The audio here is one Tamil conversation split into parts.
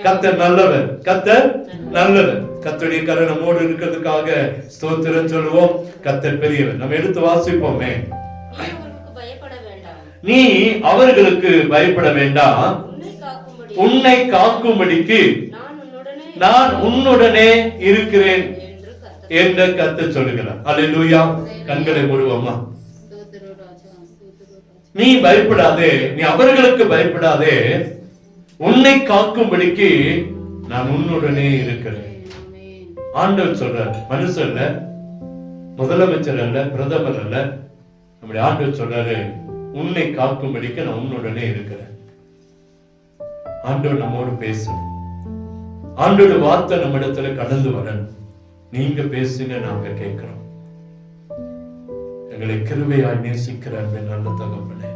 கர்த்தர் நல்லவர், கர்த்தர் நல்லவர். கர்த்தருடைய கரம் நம்மோடு இருக்கிறதுக்காக ஸ்தோத்திரம் சொல்லுவோம். கர்த்தர் பெரியவர். நம்ம எடுத்து வாசிப்போமே. நீ அவர்களுக்கு பயப்பட வேண்டாம், உன்னை காக்கும்படிக்கு நான் உன்னுடனே இருக்கிறேன் என்று கர்த்தர் சொல்லுகிறார். அல்லேலூயா. கண்களை மூடுவோமா. நீ பயப்படாதே, நீ அவர்களுக்கு பயப்படாதே, உன்னை காக்கும்படிக்கு நான் உன்னுடனே இருக்கிறேன். ஆண்டவர் சொல்றார். மனுஷன் அல்ல, முதலமைச்சர் அல்ல, பிரதமர் அல்ல, நம்முடைய ஆண்டவர் சொல்றாரு, உன்னை காக்கும்படிக்கு நான் உன்னுடனே இருக்கிறேன். ஆண்டவர் நம்மோடு பேசணும். ஆண்டோட வார்த்தை நம்ம இடத்துல கடந்து வரணும். நீங்க பேசுங்க, நாங்க கேட்கிறோம். எங்களை கிருபையாய் நேசிக்கிற நல்ல தகப்பனே,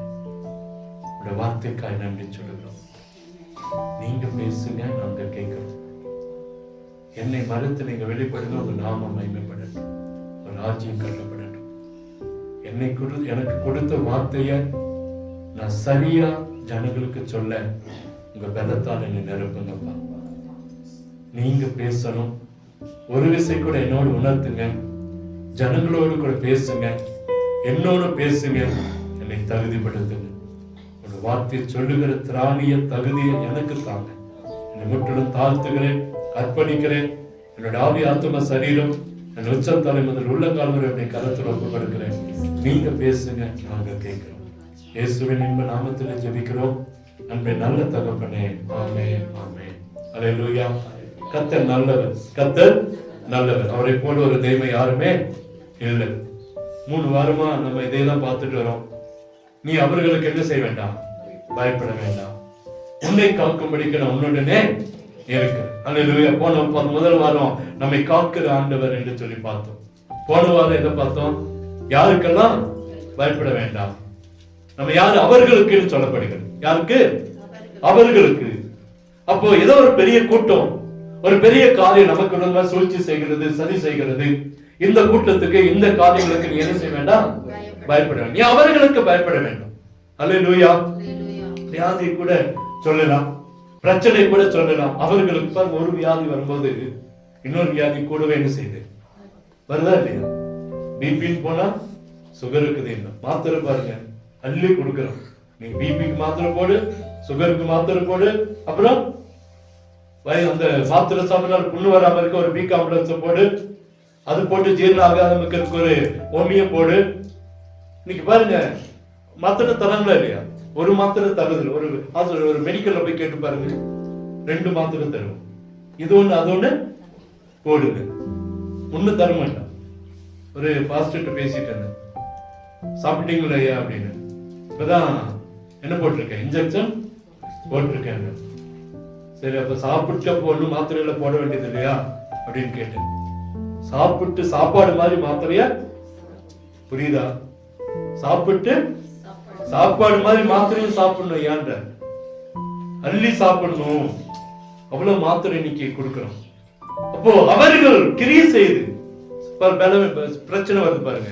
உடைய வார்த்தைக்காய் நன்றி சொல்லுகிறோம். நீங்க பேசுங்க, நாங்க கேட்கிறோம். என்னை மறுத்து நீங்க வெளிப்படுங்க, உங்க நாமம் மகிமைப்படட்டும், ஒரு ராஜ்யம் கட்டப்படட்டும். எனக்கு கொடுத்த வார்த்தைய நான் சரியா ஜனங்களுக்கு சொல்ல உங்க பலத்தால் என்னை நிரப்புங்கப்பா. நீங்க பேசணும். ஒரு விஷயம் கூட என்னோடு உணர்த்துங்க. ஜனங்களோடு கூட பேசுங்க, என்னோடு பேசுங்க, என்னை தகுதிப்படுத்துங்க. ஒரு வார்த்தை சொல்லுகிற திராணிய தகுதியை எனக்கு தாங்க. என்னை முற்றிலும் தாழ்த்துகிறேன், அர்ப்பணிக்கிறேன். என்னோட ஆவி, ஆத்தும, சரீரம், என் உச்சம் தலை முதல் உள்ளங்கால் வரை என்னை கரத்தில் ஒப்புக்கொடுக்கிறேன். நீங்க பேசுங்க, நாங்க கேட்கிறோம். இயேசுவின் இன்ப நாமத்தில் ஜெபிக்கிறோம். அன்பே நல்ல தகப்பனே, ஆமென், ஆமென். அல்லேலூயா. கர்த்தர் நல்லவர், கர்த்தர் நல்லவர். அவரை போல ஒரு தெய்வம் யாருமே இல்லை. 3 வாரமா நம்ம இதையெல்லாம் பார்த்துட்டு வரோம். நீ அவர்களுக்கு என்ன செய்ய வேண்டாம், பயப்பட வேண்டாம், உன்னை காக்கும்படிக்கு நான் உன்னுடனே இருக்கிறேன். அல்லேலூயா. போன முதல் வாரம் நம்மை காக்கிற ஆண்டவர் என்று சொல்லி பார்த்தோம். போன வாரம் எதை பார்த்தோம்? யாருக்கெல்லாம் பயப்பட வேண்டாம். நம்ம யாரு? அவர்களுக்கு சொல்லப்படுகிறது. யாருக்கு? அவர்களுக்கு. அப்போ ஏதோ ஒரு பெரிய கூட்டம், ஒரு பெரிய காரியம் நமக்கு விரோதமா சூழ்ச்சி செய்கிறது, சதி செய்கிறது. இந்த கூட்டத்துக்கு, இந்த காரியங்களுக்கு நீ என்ன செய்ய வேண்டாம், பயப்பட வேண்டாம். நீ அவர்களுக்கு பயப்பட வேண்டும். அல்லேலூயா. வியாதி கூட சொல்லலாம், பிரச்சனை கூட சொல்லலாம். அவர்களுக்கு ஒரு வியாதி வரும்போது இன்னொரு வியாதி கூடவே என்ன செய்யுது, வருதா இல்லையா? பிபின்னு போனா சுகருக்கு மாத்திரை பாருங்க, அள்ளி கொடுக்கிறோம். நீ பிபிக்கு மாத்திரை போடு, சுகருக்கு மாத்திரை போடு, அப்புறம் அந்த மாத்திரை சாப்பிட்டால் புண்ணு வராம இருக்க ஒரு பி காம்ப்ளெக்ஸ் போடு, அது போட்டு ஜீரணம் ஆகாத ஒரு ஓமிய போடு. இன்னைக்கு பாருங்க மாத்திரை தராங்களா இல்லையா? ஒரு மாத்திரை தருது. ஒரு மெடிக்கல்ல போய் கேட்டு பாருங்க, 2 மாத்திரை தரும். இது ஒண்ணு அது ஒண்ணு போடுங்க, ஒண்ணு தர மாட்டான். ஒரு பாஸ்டர்ட்ட பேசிட்டு இருந்தேன், சாப்பிட்டீங்களா ஐயா அப்படின்னு. இப்பதான் என்ன போட்டிருக்கேன், இன்ஜெக்ஷன் போட்டிருக்கேன். சரி, அப்ப சாப்பிட்டு ஒண்ணு மாத்திரையில போட வேண்டியது இல்லையா அப்படின்னு கேட்டேன். சாப்பிட்டு சாப்பாடு மாதிரி மாத்திரையா, புரியுதா? சாப்பிட்டு சாப்பாடு மாதிரி மாத்திரையும் சாப்பிடணும். ஏன்ற அள்ளி சாப்பிடணும், அவ்வளவு மாத்திரை இன்னைக்கு கொடுக்கிறோம். அப்போ அவர்கள் கிரியை செய்து பிரச்சனை வருது பாருங்க,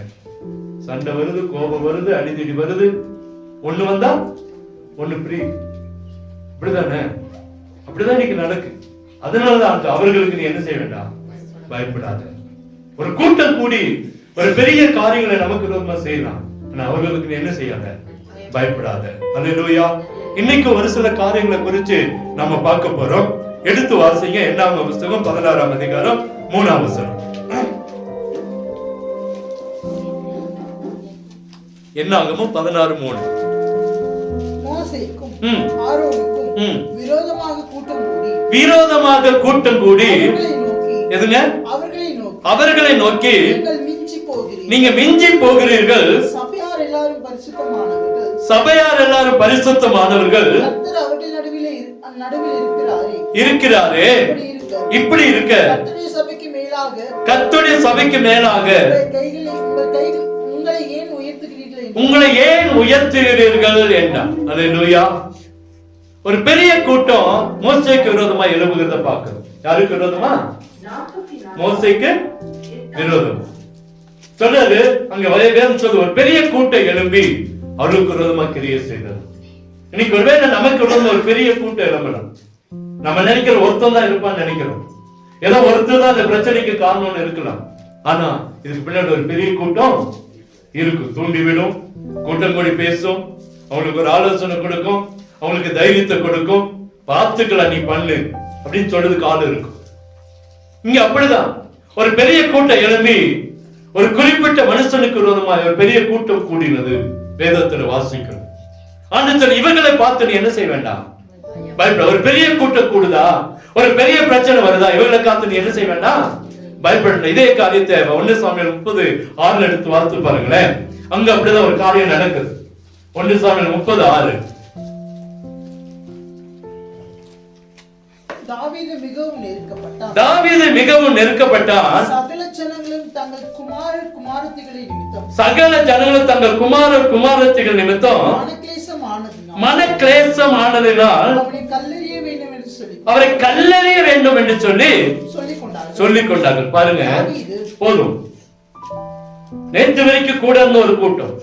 சண்டை வருது, கோபம் வருது, அடிதடி வருது. ஒண்ணு வந்தா ஒண்ணு பிரி, இப்படிதானே? அப்படிதான் இன்னைக்கு நடக்கு. அதனாலதான் அவர்களுக்கு நீ என்ன செய்ய வேண்டாம், பயப்படாத. ஒரு கூட்டம் கூடி ஒரு பெரிய காரியங்களை நமக்கு விரோதமா செய்யலாம், ஆனா அவர்களுக்கு நீ என்ன செய்யாத, பயப்படாத. அல்லேலூயா. இன்னைக்கு ஒரு சில காரியங்களை குறித்து நம்ம பார்க்க போறோம். எடுத்து வாசிங்க. என்னாகும் புஸ்தகம் 16ஆம் அதிகாரம் 3ஆம் வசனம். என்னாகமும் 16:3. மோசேக்கும் ஆரோனுக்கும் விரோதமாக கூட்டம் கூடி எதுங்க, அவர்களை நோக்கி நீங்க மிஞ்சி போகிறீர்கள், சபையார் எல்லாரும் பரிசுத்தமானவர்கள் இருக்கிறாரே. இப்படி இருக்க கர்த்தருடைய சபைக்கு மேலாக உங்களை ஏன் உயர்த்துகிறீர்கள் என்றார். அல்லேலூயா. ஒரு பெரிய கூட்டம் மோசேக்கு விரோதமா எழுப்புகிறத பார்க்கிறோம். யாருக்கு விரோதமா? மோசேக்கு விரோதம் சொல்றாரு. அங்க வேதம் சொல்லுது, ஒரு பெரிய கூட்டம் எழும்பி அவருக்கு விரோதமா கிரியை செய்தது. இன்னைக்கு ஒருவேளை நமக்கு உள்ள ஒரு பெரிய கூட்டம் எழும்பலாம். நம்ம நினைக்கிற ஒருத்தன் தான் இருப்பான்னு நினைக்கிறோம். ஏதோ ஒருத்தர் தான் அந்த பிரச்சனைக்கு காரணம்னு இருக்கலாம். ஆனா இதுக்கு பின்னாடி ஒரு பெரிய கூட்டம் இருக்கு. தூண்டிவிடும், கூட்டம் கூடி பேசும், அவங்களுக்கு ஒரு ஆலோசனை கொடுக்கும், அவங்களுக்கு தைரியத்தை கொடுக்கும், பார்த்துக்கலாம் நீ பண்ணு அப்படின்னு சொல்றதுக்கு ஆள் இருக்கும். இங்க அப்படிதான் ஒரு பெரிய கூட்டம் எழும்பி ஒரு குறிப்பிட்ட மனுஷனுக்கு விரோதமாக ஒரு பெரிய கூட்டம் கூடினது வேதத்துல வாசிக்கிறோம். ஆண்டவர் இவர்களை பார்த்து நீ என்ன செய்ய வேண்டாம், பயப்பட. ஒரு பெரிய கூட்டம் கூடுதா, ஒரு பெரிய பிரச்சனை வருதா, இவர்களை காத்து நீ என்ன செய்ய வேண்டாம், பயப்படணும். இதே காரியத்தை 1 சாமுவேல் 30:6 எடுத்து வாசித்து பாருங்களேன். அங்க அப்படிதான் ஒரு காரியம் நடக்குது. 1 சாமுவேல் 30:6. தாவீது மிகவும் நெருக்கப்பட்டான். தாவீது மிகவும் நெருக்கப்பட்டான். சகல ஜனங்களும் தங்கள் குமாரத்திகளை நிமித்தம், சகல ஜனங்களும் தங்கள் குமாரத்திகள் நிமித்தம் மனக்லேசம் ஆனதினால் அவரை கல்லெறிய வேண்டும் என்று சொல்லிக் கொண்டார்கள். பாருங்க, போதும். நேற்று வரைக்கும் கூட இருந்த ஒரு கூட்டம்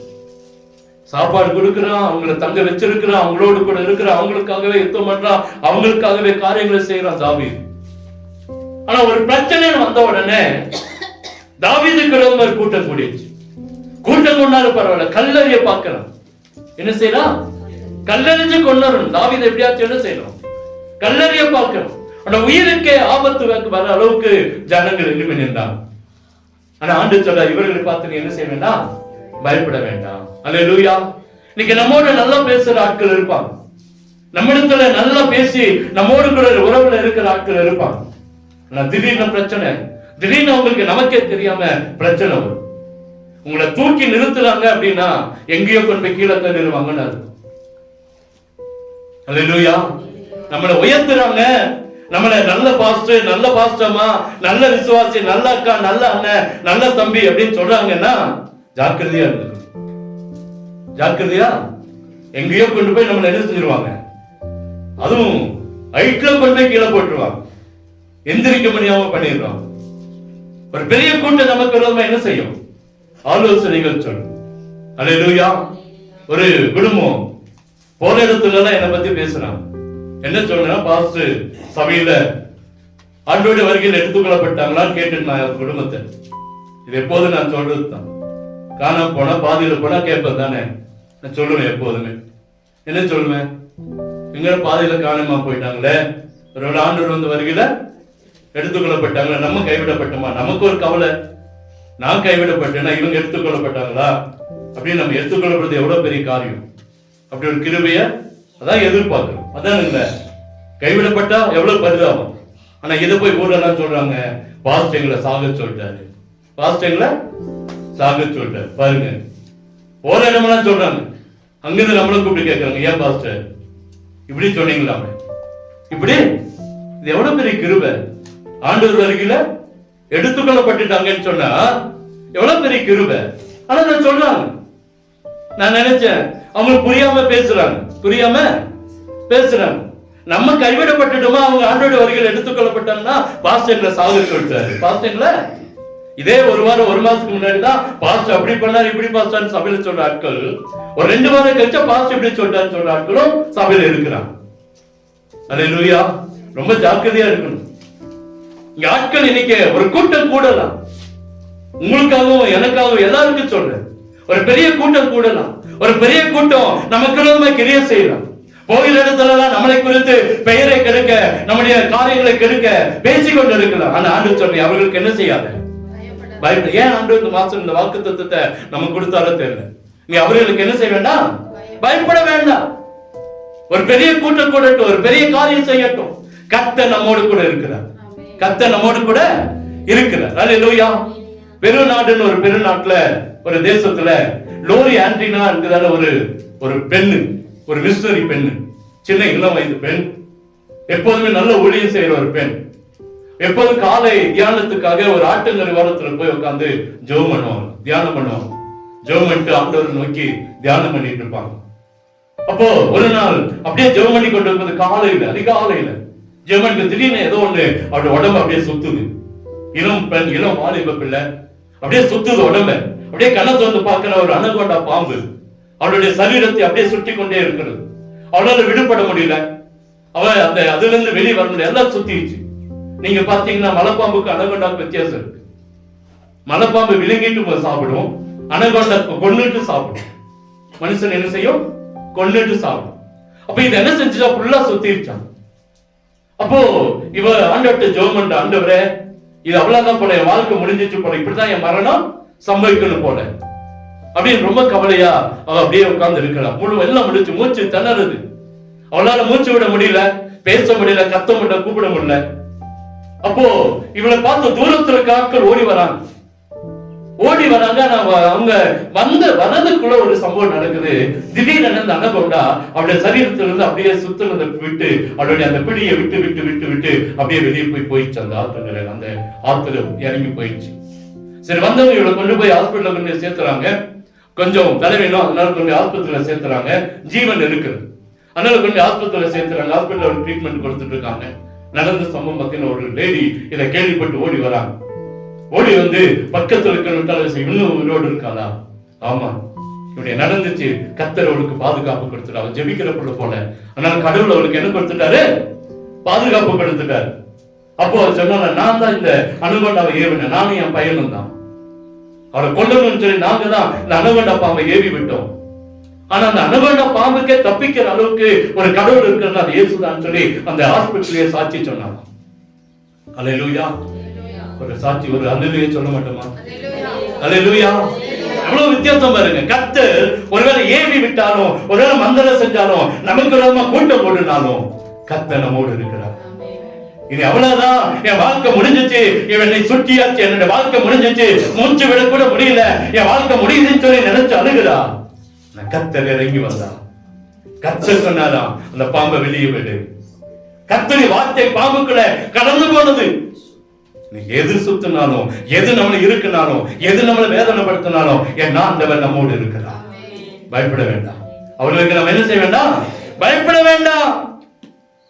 சாப்பாடு கொடுக்கிறான், அவங்களை தங்க வச்சிருக்கிறான், அவங்களோடு கூட இருக்கிறான், அவங்களுக்காகவே யுத்தம் பண்றான், அவங்களுக்காகவே காரியங்களை செய்யறான் தாவீது. ஆனா ஒரு பிரச்சனை வந்த உடனே தாவீதுக்கு விரோதமா ஒரு கூட்டம் கூடிடுச்சு. கூட்டம் கொண்டாலும் பரவாயில்ல, கல்லறிய பார்க்கலாம். என்ன செய்யலாம், கல்லறிஞ்சு கொண்டாடணும். தாவீது எப்படியாச்சும் என்ன செய்யணும், கல்லறிய பார்க்கணும். ஆனா உயிருக்கே ஆபத்து வர அளவுக்கு ஜனங்கள் எழுப்பி நின்றாங்க. ஆனா ஆண்டு சொல்ற இவர்களை பார்த்து நீ என்ன செய்ய வேண்டாம், பயப்பட வேண்டாம். அல்லேலூயா. இன்னைக்கு நம்மோட நல்லா பேசுற ஆட்கள் இருப்பாங்க, நம்மிடத்துல நல்லா பேசி நம்மோடு கூட உறவுல இருக்கிற ஆட்கள் இருப்பாங்க. ஆனா திடீர்னு பிரச்சனை, திடீர்னு உங்களுக்கு நமக்கே தெரியாம பிரச்சனை வரும். உங்களை தூக்கி நிறுத்துறாங்க அப்படின்னா எங்கேயோ கொண்டு போய் கீழே தள்ளிடுவாங்கன்னு அர்த்தம். அல்லேலூயா. நம்மளை உயர்த்துறாங்க, நம்மள நல்ல பாஸ்டர், நல்ல பாஸ்டர்மா, நல்ல விசுவாசி, நல்ல அக்கா, நல்ல அண்ணன், நல்ல தம்பி அப்படின்னு சொல்றாங்கன்னா ஜாக்கிரதையா இருந்துக்கணும். ஜாக்கிரதையா. எங்கேயோ கொண்டு போய் நம்மளை என்ன செஞ்சிருவாங்க, அதுவும் ஹைட்ல கொண்டு போய் கீழே போட்டுருவாங்க, எந்திரிக்க முடியாம பண்ணிடுவாங்க. ஒரு பெரிய கூட்டம் நமக்கு விரோதமா என்ன செய்யும், ஆலோசனைகள் சொல்லும். அல்லேலூயா. ஒரு குடும்பம் போன இடத்துல எல்லாம் என்னை பத்தி பேசுறாங்க. என்ன சொல்றேன்னா, பாஸ்டர் சபையில ஆண்டோட வருகையில் எடுத்துக்கொள்ளப்பட்டாங்களான்னு கேட்டு நான் குடும்பத்தை, இது எப்போதும் நான் சொல்றது தான். காணாம போனா பாதியில போனா கேட்பது தானே நான் சொல்லுவேன். எப்போதுமே என்ன சொல்லுவேன், எங்க பாதியில காணாம போயிட்டாங்களே, ஒரு ஆண்டோட வந்து வருகையில எடுத்துக்கொள்ளப்பட்டாங்களா, நம்ம கைவிடப்பட்டோமா, நமக்கு ஒரு கவலை. நான் கைவிடப்பட்டேன்னா இவங்க எடுத்துக்கொள்ளப்பட்டாங்களா அப்படின்னு. நம்ம எடுத்துக்கொள்ளப்படுறது எவ்வளவு பெரிய காரியம். அப்படி ஒரு கிருபைய அதான் எதிர்பார்க்கிறோம். அதான் இல்ல, கைவிடப்பட்டா எவ்வளவு பரிதாபம். ஆனா இதை போய் ஊரெல்லாம் சொல்றாங்க, பாஸ்டர் எங்களை சாக சொல்லிட்டாரு, பாஸ்டர் எங்களை சாக சொல்லிட்டாரு. பாருங்க, போற இடமெல்லாம் சொல்றாங்க, அங்கிருந்து நம்மள கூப்பிட்டு கேட்கறாங்க, ஏன் பாஸ்டர் இப்படி சொன்னீங்களா, இப்படி. இது எவ்வளவு பெரிய கிருபை. ஆண்டவர் வருகையில எடுத்துக்கொள்ளப்பட்டுட்டாங்கன்னு சொன்னா எவ்வளவு பெரிய கிருபை. ஆனா நான் சொல்றாங்க, நான் நினைச்சேன் அவங்க புரியாம பேசுறாங்க. நம்ம கைவிடப்பட்டுட்டோமா, அவங்க ஆண்டோட வருகையில் எடுத்துக்கொள்ளப்பட்டாங்கன்னா பாஸ்டர்ல சாக சொல்லிட்டாரு. பாஸ்டர்ல இதே ஒரு வாரம் ஒரு மாசத்துக்கு முன்னாடி தான் பாஸ்டர் அப்படி பண்ணாரு, இப்படி பாஸ்டர் சபையில சொல்ற ஆட்கள், ஒரு 2 வாரம் கழிச்சா பாஸ்டர் இப்படி சொல்றான்னு சொல்ற ஆட்களும் சபையில இருக்கிறாங்க. அல்லேலூயா. ரொம்ப ஜாக்கிரதையா இருக்கணும். இங்க ஆட்கள் இன்னைக்கு ஒரு கூட்டம் கூடலாம், உங்களுக்காகவும் எனக்காகவும் எல்லாருக்கும் சொல்றேன், ஒரு பெரிய கூட்டம் கூடலாம். ஒரு பெரிய கூட்டம் நமக்கு கிரியை செய்யலாம். கோயில் இடத்துல நம்மளை குறித்து பெயரை கெடுக்க, நம்முடைய காரியங்களை கெடுக்க பேசிக்கொண்டு இருக்கலாம். ஆனா ஆண்டு சொல்றேன், அவர்களுக்கு என்ன செய்யாத, பயப்பட. ஏன் ஆண்டு இந்த மாசம் இந்த வாக்குத்தத்தத்தை நம்ம கொடுத்தாலும் தெரியல. நீ அவர்களுக்கு என்ன செய்ய வேண்டாம், பயப்பட வேண்டாம். ஒரு பெரிய கூட்டம் கூடட்டும், ஒரு பெரிய காரியம் செய்யட்டும், கர்த்தர் நம்மோடு கூட இருக்கிறார். கர்த்தர் நம்மோடு கூட இருக்கிறார். அல்லேலூயா. பெருநாடுன்னு ஒரு பெருநாட்டுல, ஒரு தேசத்துல லோரி ஆண்டீனா என்கிறதால ஒரு பெண்ணு, ஒரு மிஷனரி பெண்ணு, சின்ன இளம் வயது பெண், எப்போதுமே நல்ல ஊழியம் செய்யற ஒரு பெண். எப்போதும் காலை தியானத்துக்காக ஒரு ஆட்டுங்கரை வாரத்துல போய் உட்காந்து ஜெபம் பண்ணுவாங்க, தியானம் பண்ணுவாங்க. ஜெபம் பண்ணிட்டு ஆண்டவரை நோக்கி தியானம் பண்ணிட்டு இருப்பாங்க. அப்போ ஒரு நாள் அப்படியே ஜெபம் பண்ணி கொண்டு இருப்பது காலையில, அதிகாலையில ஜெபம் பண்ணி திடீர்னு ஏதோ ஒண்ணு அவருடைய உடம்பு அப்படியே சுத்துது. இளம் பெண், இளம் வாலிப பிள்ளை, அப்படியே சுத்துது உடம்பு. அப்படியே கண்ணை திறந்து பார்க்கிற ஒரு அனகோண்டா பாம்பு அவளுடைய சரீரத்தை அப்படியே சுற்றி கொண்டே இருக்கிறது. அவளால விடுபட முடியல. அவ அந்த அதுல இருந்து வெளியே வர முடியல, எல்லாம் சுத்திடுச்சு. நீங்க பாத்தீங்கன்னா மலைப்பாம்புக்கு அனகொண்டாக்கு வித்தியாசம் இருக்கு. மலைப்பாம்பு விழுங்கிட்டு சாப்பிடும், அனகொண்டா கொன்னுட்டு சாப்பிடும். மனுஷன் என்ன செய்யும்? கொன்னுட்டு சாப்பிடும். அப்ப இது என்ன செஞ்சா? ஃபுல்லா சுத்திருச்சான். அப்போ இவ ஆண்டவர்கிட்ட ஜெபம் பண்ற, ஆண்டவரே இது அவ்வளவுதான் போல, என் வாழ்க்கை முடிஞ்சிச்சு போல, இப்படிதான் என் மரணம் சம்பவிக்கணும் போல அப்படின்னு ரொம்ப கவலையா அவ அப்படியே உட்கார்ந்து இருக்கிறான். எல்லாம் முடிச்சு, மூச்சு திணறுது, அவளால மூச்சு விட முடியல, பேச முடியல, கத்த முடியல, கூப்பிட முடியல. அப்போ இவளை பார்த்து தூரத்துல ஆட்கள் ஓடி வராங்க. அவங்க வரதுக்குள்ள ஒரு சம்பவம் நடக்குது. திடீர்னு அந்த அனகொண்டா அவளுடைய சரீரத்துல இருந்து அப்படியே சுத்தினதை விட்டு, அவளுடைய அந்த பிடியை விட்டு விட்டு விட்டு விட்டு அப்படியே வெளியே போயிடுச்சு. அந்த ஆத்துல அந்த ஆத்துல இறங்கி போயிடுச்சு. சரி, வந்தவங்க இவளை கொண்டு போய் ஹாஸ்பிட்டல்ல கொண்டு சேர்த்துறாங்க. கொஞ்சம் தலைவேணும், அதனால கொண்டு ஆஸ்பத்திரியில சேர்த்துறாங்க. ஜீவன் இருக்குது, அதனால கொண்டு ஆஸ்பத்திரியில சேர்த்துறாங்க. ஹாஸ்பிட்டல் ட்ரீட்மெண்ட் கொடுத்துட்டு இருக்காங்க. நடந்த சம்பவம் பத்தின ஒரு லேடி இதை கேள்விப்பட்டு ஓடி வராங்க. ஓடி வந்து பக்கத்துல இருக்கிற இன்னும் உயிரோடு இருக்காளா? ஆமா, இப்படி நடந்துச்சு. கர்த்தர் அவளுக்கு பாதுகாப்பு கொடுத்துட்டாரு. அவள் ஜெபிக்கிற புள்ள போல, அதனால கடவுள் அவளுக்கு என்ன கொடுத்துட்டாரு? பாதுகாப்பு கொடுத்துட்டாரு. அப்போ அவர் சொன்னால, நான் தான் இந்த அனகொண்டாவை ஏவினேன், நானும் என் பையனும் தான். அவரை கொல்லணும்னு சொல்லி நாங்க தான் இந்த அனகொண்டா பாம்பை ஏவி விட்டோம். ஆனா அந்த அனகொண்டா பாம்புக்கே தப்பிக்கிற அளவுக்கு ஒரு கடவுள் இருக்கிறது, அது இயேசுதான் சொல்லி அந்த ஹாஸ்பிட்டலே சாட்சி சொன்னாங்க. அல்லேலூயா. ஒரு சாட்சி, ஒரு அல்லேலூயா சொல்ல மாட்டோமா? அல்லேலூயா. எவ்வளவு வித்தியாசம் பாருங்க. கர்த்தர் ஒருவேளை ஏவி விட்டாலும், ஒருவேளை மந்திரம் செஞ்சாலும், நமக்கு விரோதமா கூட்டம் போட்டுனாலும் கர்த்தர் நம்மோடு இருக்கிறார். இது அவ்வளவுதான், என் வாழ்க்கை முடிஞ்சிச்சு, என்னை சுட்டியாச்சு, என்னோட வாழ்க்கை முடிஞ்சிச்சு, மூச்சு விட கூட முடியல, என் வாழ்க்கை முடியுதுன்னு சொல்லி நினைச்சு அழுகிறா. கர்த்தர் இறங்கி வந்தா. கர்த்தர் சொன்னாராம், அந்த பாம்பை வெளியே விடு. கர்த்தருடைய வார்த்தை பாம்புக்குள்ள கடந்து போனது. எது சுத்தினாலும், எது நம்மள இருக்குனாலும், எது நம்மள வேதனைப்படுத்தினாலும், என் ஆண்டவர் நம்மோடு இருக்கிறார். பயப்பட வேண்டாம். அவர்களுக்கு நம்ம என்ன செய்ய வேண்டாம்? பயப்பட வேண்டாம்.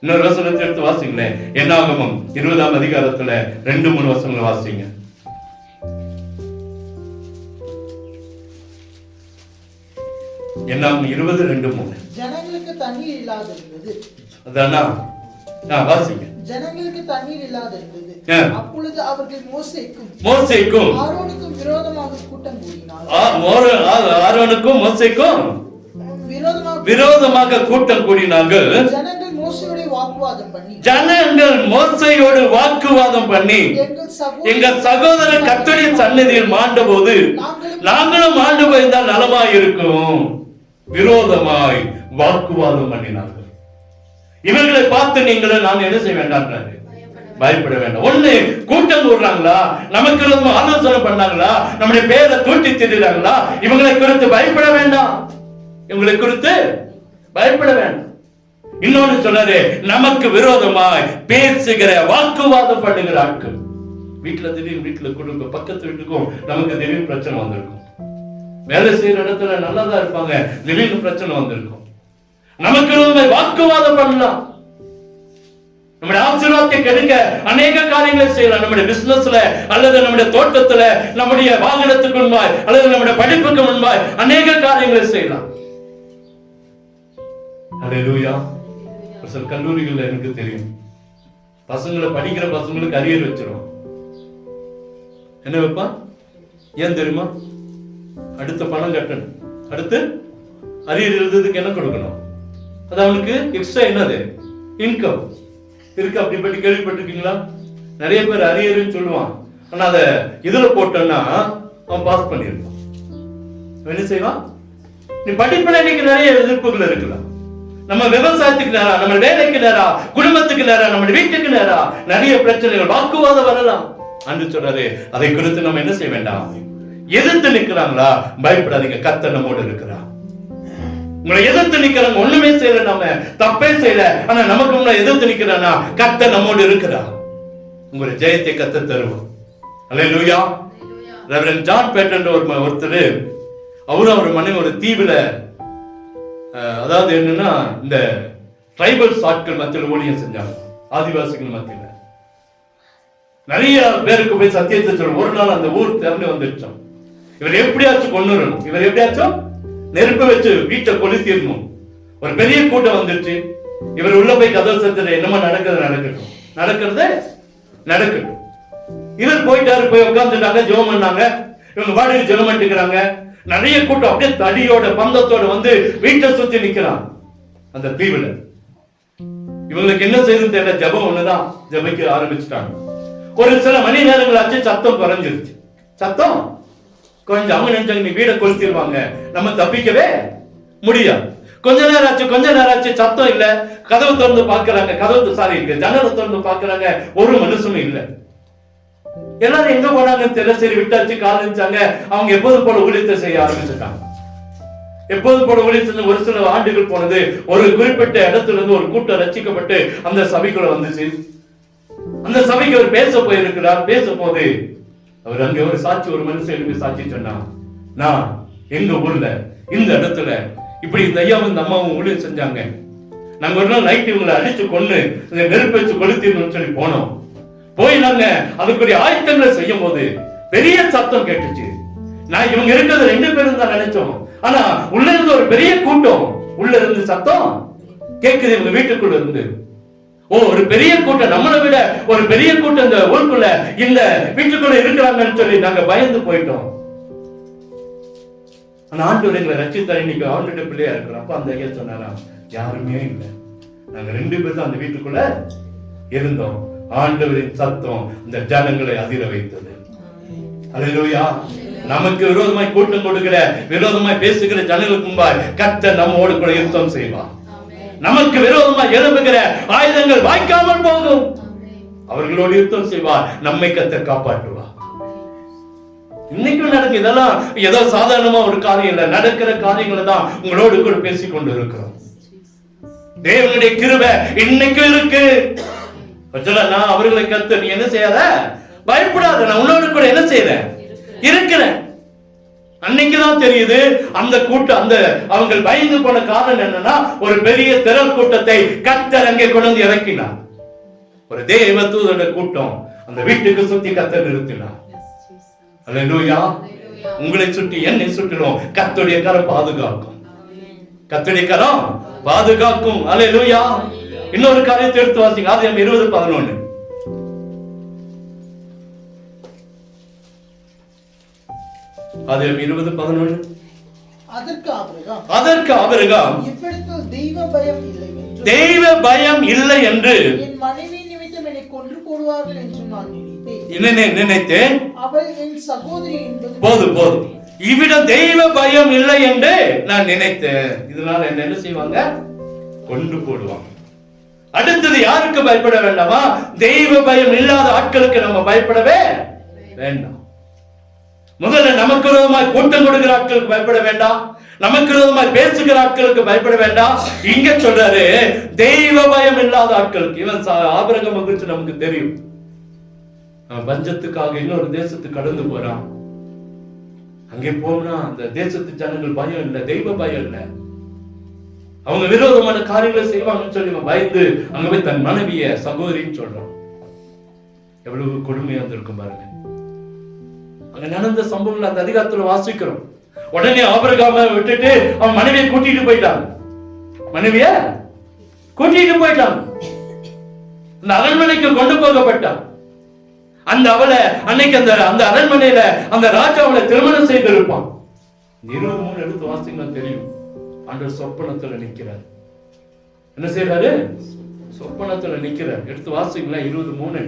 இன்னொரு வசனத்தை எடுத்து வாசிங்களேன். என்னாகமம் 20ஆம் அதிகாரத்துல 2-3 வசனங்களை வாசிங்க. என்னாகமம் 20:2-3. ஜனங்களுக்கு தண்ணீர் இல்லாதிருந்தது. அதானா? வாசிங்க. ஜனங்களுக்கு தண்ணீர் இல்லாதிருந்தது. அப்பொழுது அவர்கள் மோசேக்கும் ஆரோனுக்கும் விரோதமாக கூட்டம் கூடினார்கள். ஆரோனுக்கும் மோசேக்கும் விரோதமாக கூட்டம் கூடினார்கள். ஜனங்கள் மோசேயோடு வாக்குவாதம் பண்ணி எங்கள் சகோதரர் கர்த்தருடைய சந்நிதியில் மாண்ட போது நாங்களும் மாண்டு போயிருந்தால் நலமாய் இருக்கும். விரோதமாய் வாக்குவாதம் பண்ணினார்கள். இவர்களை பார்த்து நீங்களும் நான் என்ன செய்ய வேண்டாம்? பயப்பட வேண்டாம். ஒண்ணு, கூட்டம் கூடுறாங்களா, நமக்கு ஆலோசனை பண்ணாங்களா, நம்முடைய பேரை தூட்டி திடுறாங்களா, இவங்களை குறித்து பயப்பட வேண்டாம். இவங்களை குறித்து பயப்பட வேண்டாம். இன்னொன்னு சொன்னாரு, நமக்கு விரோதமாய் பேசுகிற வாக்குவாதம் பண்ணுகிற ஆட்கள். வீட்டுல குடும்ப பக்கத்து வீட்டுக்கும் நமக்கு திடீர்னு பிரச்சனை வந்திருக்கும். வேலை செய்யற இடத்துல நல்லாதான் இருப்பாங்க, திடீர்னு பிரச்சனை வந்திருக்கும். நமக்கு வாக்குவாதம் பண்ணலாம். நம்முடைய ஆசீர்வாதத்தை கெடுக்க அநேக காரியங்களை செய்யலாம். நம்முடைய பிசினஸ்ல, அல்லது நம்முடைய தோட்டத்துல, நம்முடைய வாகனத்துக்கு முன்பாய், அல்லது நம்முடைய படிப்புக்கு முன்பாய் அநேக காரியங்களை செய்யலாம். அல்லேலூயா. சில கல்லூரிகள்ல எனக்கு தெரியும், பசங்களை படிக்கிற பசங்களுக்கு அரியர் வச்சிரும். என்ன வைப்பா? ஏன் தெரியுமா? அடுத்த பணம் கட்டணும், அடுத்து அரியர் எழுதுறதுக்கு என்ன கொடுக்கணும், அது அவனுக்கு எக்ஸ்ட்ரா என்னது இன்கம் இருக்கு. அப்படி கேள்விப்பட்டிருக்கீங்களா? நிறைய பேர் அரியர்னு சொல்லுவான், ஆனா அத இதுல போட்டோம்னா அவன் பாஸ் பண்ணிருப்பான். என்ன செய்வான்? நீ படிப்புல இன்னைக்கு நிறைய எதிர்ப்புகள் இருக்கலாம். நம்ம விவசாயத்துக்கு நேரா, நம்ம வேலைக்கு நேரா, குடும்பத்துக்கு நேரா, நம்ம வீட்டுக்கு நேரா நிறைய பிரச்சனைகள், வாக்குவாதம் வரலாம். அன்று சொல்றாரு, அதை குறித்து நம்ம என்ன செய்ய வேண்டாம்? எதிர்த்து நிக்கிறாங்களா? பயப்படாதீங்க, கர்த்தர் நம்மோடு இருக்கிறார். உங்களை எதிர்த்து நிக்கிறாங்க, ஒண்ணுமே செய்யல, நம்ம தப்பே செய்யல, ஆனா நமக்கு முன்னாடி எதிர்த்து நிக்கிறானா, கர்த்தர் நம்மோடு இருக்கிறார். உங்களுடைய ஜெயத்தை கர்த்தர் தருவார். அல்லேலூயா. ரெவரண்ட் ஜான் பேட்டன் ஒருத்தர், அவரும் அவர் மனைவி ஒரு தீவுல, அதாவது என்னன்னா இந்த ட்ரைபல்ஸ் ஆட்கள் மத்தியில் ஊழியம் செஞ்சாங்க. ஆதிவாசிகள் மத்தியில் நிறைய பேருக்கு போய் சத்தியத்தை சொல்ல. ஒரு நாள் அந்த ஊர் திறந்து வந்துருச்சோம். இவர் எப்படியாச்சும் கொண்டு வரணும், இவர் எப்படியாச்சும் நெருப்பு வச்சு வீட்டை கொளுத்திடணும். ஒரு பெரிய கூட்டம் வந்துருச்சு. இவர் உள்ள போய் கதவு சத்தல என்னமா நடக்கிறது. இவர் போயிட்டாரு, போய் உட்கார்ந்துட்டாங்க, ஜெபம் பண்ணாங்க. இவங்க பாட்டுக்கு ஜெபம் பண்ணிக்கிறாங்க. நிறைய கூட்டம் அப்படியே தடியோட பந்தத்தோட வந்து வீட்டை சுத்தி நிக்கிறான். அந்த தீவுல இவங்களுக்கு என்ன செய்யுதுன்னு தெரியல. ஜெபம் ஒண்ணுதான், ஜெபிக்க ஆரம்பிச்சுட்டாங்க. ஒரு சில மணி நேரங்கள் ஆச்சு, சத்தம் குறைஞ்சிருச்சு. சத்தம் கொஞ்சம் அவங்க நினைச்சாங்க நீ வீடை கொளுத்திடுவாங்க, நம்ம தப்பிக்கவே முடியாது. கொஞ்ச நேரம் ஆச்சு, சத்தம் இல்ல. கதவு திறந்து பாக்குறாங்க, ஜன்னலை திறந்து பாக்குறாங்க, ஒரு மனுஷனும் இல்ல. எல்லாரும் எங்க போனாங்கன்னு தெரியல. சரி விட்டாச்சு, காலிச்சாங்க. அவங்க எப்போதும் போல ஊழியத்தை செய்ய ஆரம்பிச்சுட்டாங்க. எப்போதும் போல ஊழியத்தை ஒரு சில ஆண்டுகள் போனது. ஒரு குறிப்பிட்ட இடத்துல இருந்து ஒரு கூட்டம் ரசிக்கப்பட்டு அந்த சபைக்குள்ள வந்துச்சு. அந்த சபைக்கு அவர் பேச போயிருக்கிறார். பேச போது அவர் அங்க ஒரு மனுஷன் எழுப்பி சாட்சி சொன்னா, நான் எங்க ஊர்ல இந்த இடத்துல இப்படி இந்த ஐயாவும் இந்த அம்மாவும் ஊழியம் செஞ்சாங்க. நாங்க ஒரு நாள் நைட்டு இவங்களை அடிச்சு கொண்டு நெருப்பு வச்சு கொளுத்திடணும்னு சொல்லி போனோம். போய் நாங்க அதுக்குரிய ஆயத்தங்களை செய்யும் போது பெரிய சத்தம் கேட்டுச்சு. நான் இவங்க இருக்கிறது 2 பேரும் தான் நினைச்சோம். ஆனா உள்ள இருந்து ஒரு பெரிய கூட்டம், உள்ள இருந்து சத்தம் கேக்குது இவங்க வீட்டுக்குள்ள இருந்து. ஒரு பெரிய கூட்டம், நம்மளை விட ஒரு பெரிய கூட்டம் இந்த ஊருக்குள்ள இந்த வீட்டுக்குள்ள இருக்கிறாங்கன்னு சொல்லி நாங்க பயந்து போயிட்டோம். ஆனா ஆண்டவர் எங்களை ரட்சித்தார். இன்னைக்கு ஆண்டோட பிள்ளையா இருக்கிறோம். அப்ப அந்த ஐயா சொன்னாராம், யாருமே இல்லை, நாங்க 2 பேர் தான் அந்த வீட்டுக்குள்ள இருந்தோம். ஆண்டவரின் சத்தம் இந்த ஜனங்களை அதிர வைத்தது. அல்லேலூயா. நமக்கு விரோதமாய் கூட்டம் கொடுக்கிற, விரோதமாய் பேசுகிற ஜனங்களுக்கு முன்பாய் கர்த்தர் நம்மோடு கூட யுத்தம் செய்வார். நமக்கு விரோதமாய் எழும்புகிற ஆயுதங்கள் வாய்க்காமல் போகும். அவர்களோடு யுத்தம் செய்வார். நம்மை கர்த்தர் காப்பாற்றுவார். இன்னைக்கும் நடக்கு. இதெல்லாம் ஏதோ சாதாரணமா ஒரு காரியம் இல்ல, நடக்கிற காரியங்களை தான் உங்களோடு கூட பேசிக் கொண்டு இருக்கிறோம். தேவனுடைய கிருபை இன்னைக்கும் இருக்கு. நான் அவர்களை கருத்து நீ என்ன செய்யாத, பயப்படாத, நான் உன்னோடு கூட என்ன செய்யறேன், இருக்கிறேன். அன்னைக்குதான் தெரியுது அந்த கூட்டம், அந்த அவங்க பயந்து போன காரணம் என்னன்னா, ஒரு பெரிய திரள் கூட்டத்தை கர்த்தர் அங்கே கொண்டு வந்து இறக்கினார். ஒரு தேவ தூதருடைய கூட்டம் அந்த வீட்டுக்கு சுத்தி கர்த்தர் நிறுத்தினார். அல்லேலூயா. உங்களை சுற்றி என்னை சுற்றிலும் கர்த்தருடைய கரம் பாதுகாக்கும். கர்த்தருடைய கரம் பாதுகாக்கும். அல்லேலூயா. இன்னொரு காரியத்தை எடுத்து வாசிங்க. ஆதியாகமம் 20:11. ஆதியாகமம் 20:11. அதற்கு ஆபிரகாம் தெய்வ பயம் இல்லை என்று என் மனைவி நிமித்தம் என்னை கொன்று போடுவார்கள் என்று நான் நினைத்தேன். அவள் என் சகோதரி என்பது போதும். இவ்விட தெய்வ பயம் இல்லை என்று நான் நினைத்தேன். இதனால என்ன செய்வாங்க, கொண்டு போடுவாங்க. அடுத்தது யாருக்கு பயப்பட வேண்டாமா, தெய்வ பயம் இல்லாத ஆட்களுக்கு நம்ம பயப்படவே வேண்டாம். முதல்ல நமக்கு விரோதமாய் கூட்டம் கொடுக்கிற ஆட்களுக்கு பயப்பட வேண்டாம். நமக்கு விரோதமாய் பேசுகிற ஆட்களுக்கு பயப்பட வேண்டாம். இங்க சொல்றாரு தெய்வ பயம் இல்லாத ஆட்களுக்கு. இவன் ஆபிரகாம் குறித்து நமக்கு தெரியும். பஞ்சத்துக்காக இன்னொரு தேசத்துக்கு கடந்து போறான். அங்கே போனா அந்த தேசத்து ஜனங்கள் பயம் இல்லை, தெய்வ பயம் இல்லை. அவங்க விரோதமான காரியங்களை செய்வாங்கன்னு சொல்லி பயந்து அங்க போய் தன் மனைவிய சகோதரின்னு சொல்றான். எவ்வளவு கொடுமையா இருந்திருக்கும் பாருங்க. அங்க நடந்த சம்பவங்கள் அந்த அதிகாரத்துல வாசிக்கிறோம். உடனே ஆபிரகாமை விட்டுட்டு அவன் மனைவியை கூட்டிட்டு போயிட்டாங்க. அந்த அரண்மனைக்கு கொண்டு போகப்பட்டான். அந்த அவளை அன்னைக்கு அந்த அரண்மனையில அந்த ராஜா அவளை திருமணம் செய்திருப்பான். 23 எடுத்து வாசிங்கன்னா தெரியும். ஆண்டவர் சொப்பனத்துல நிக்கிறார். என்ன செய்யறாரு, சொப்பனத்துல நிக்கிறார். எடுத்து வாசிங்களா 23.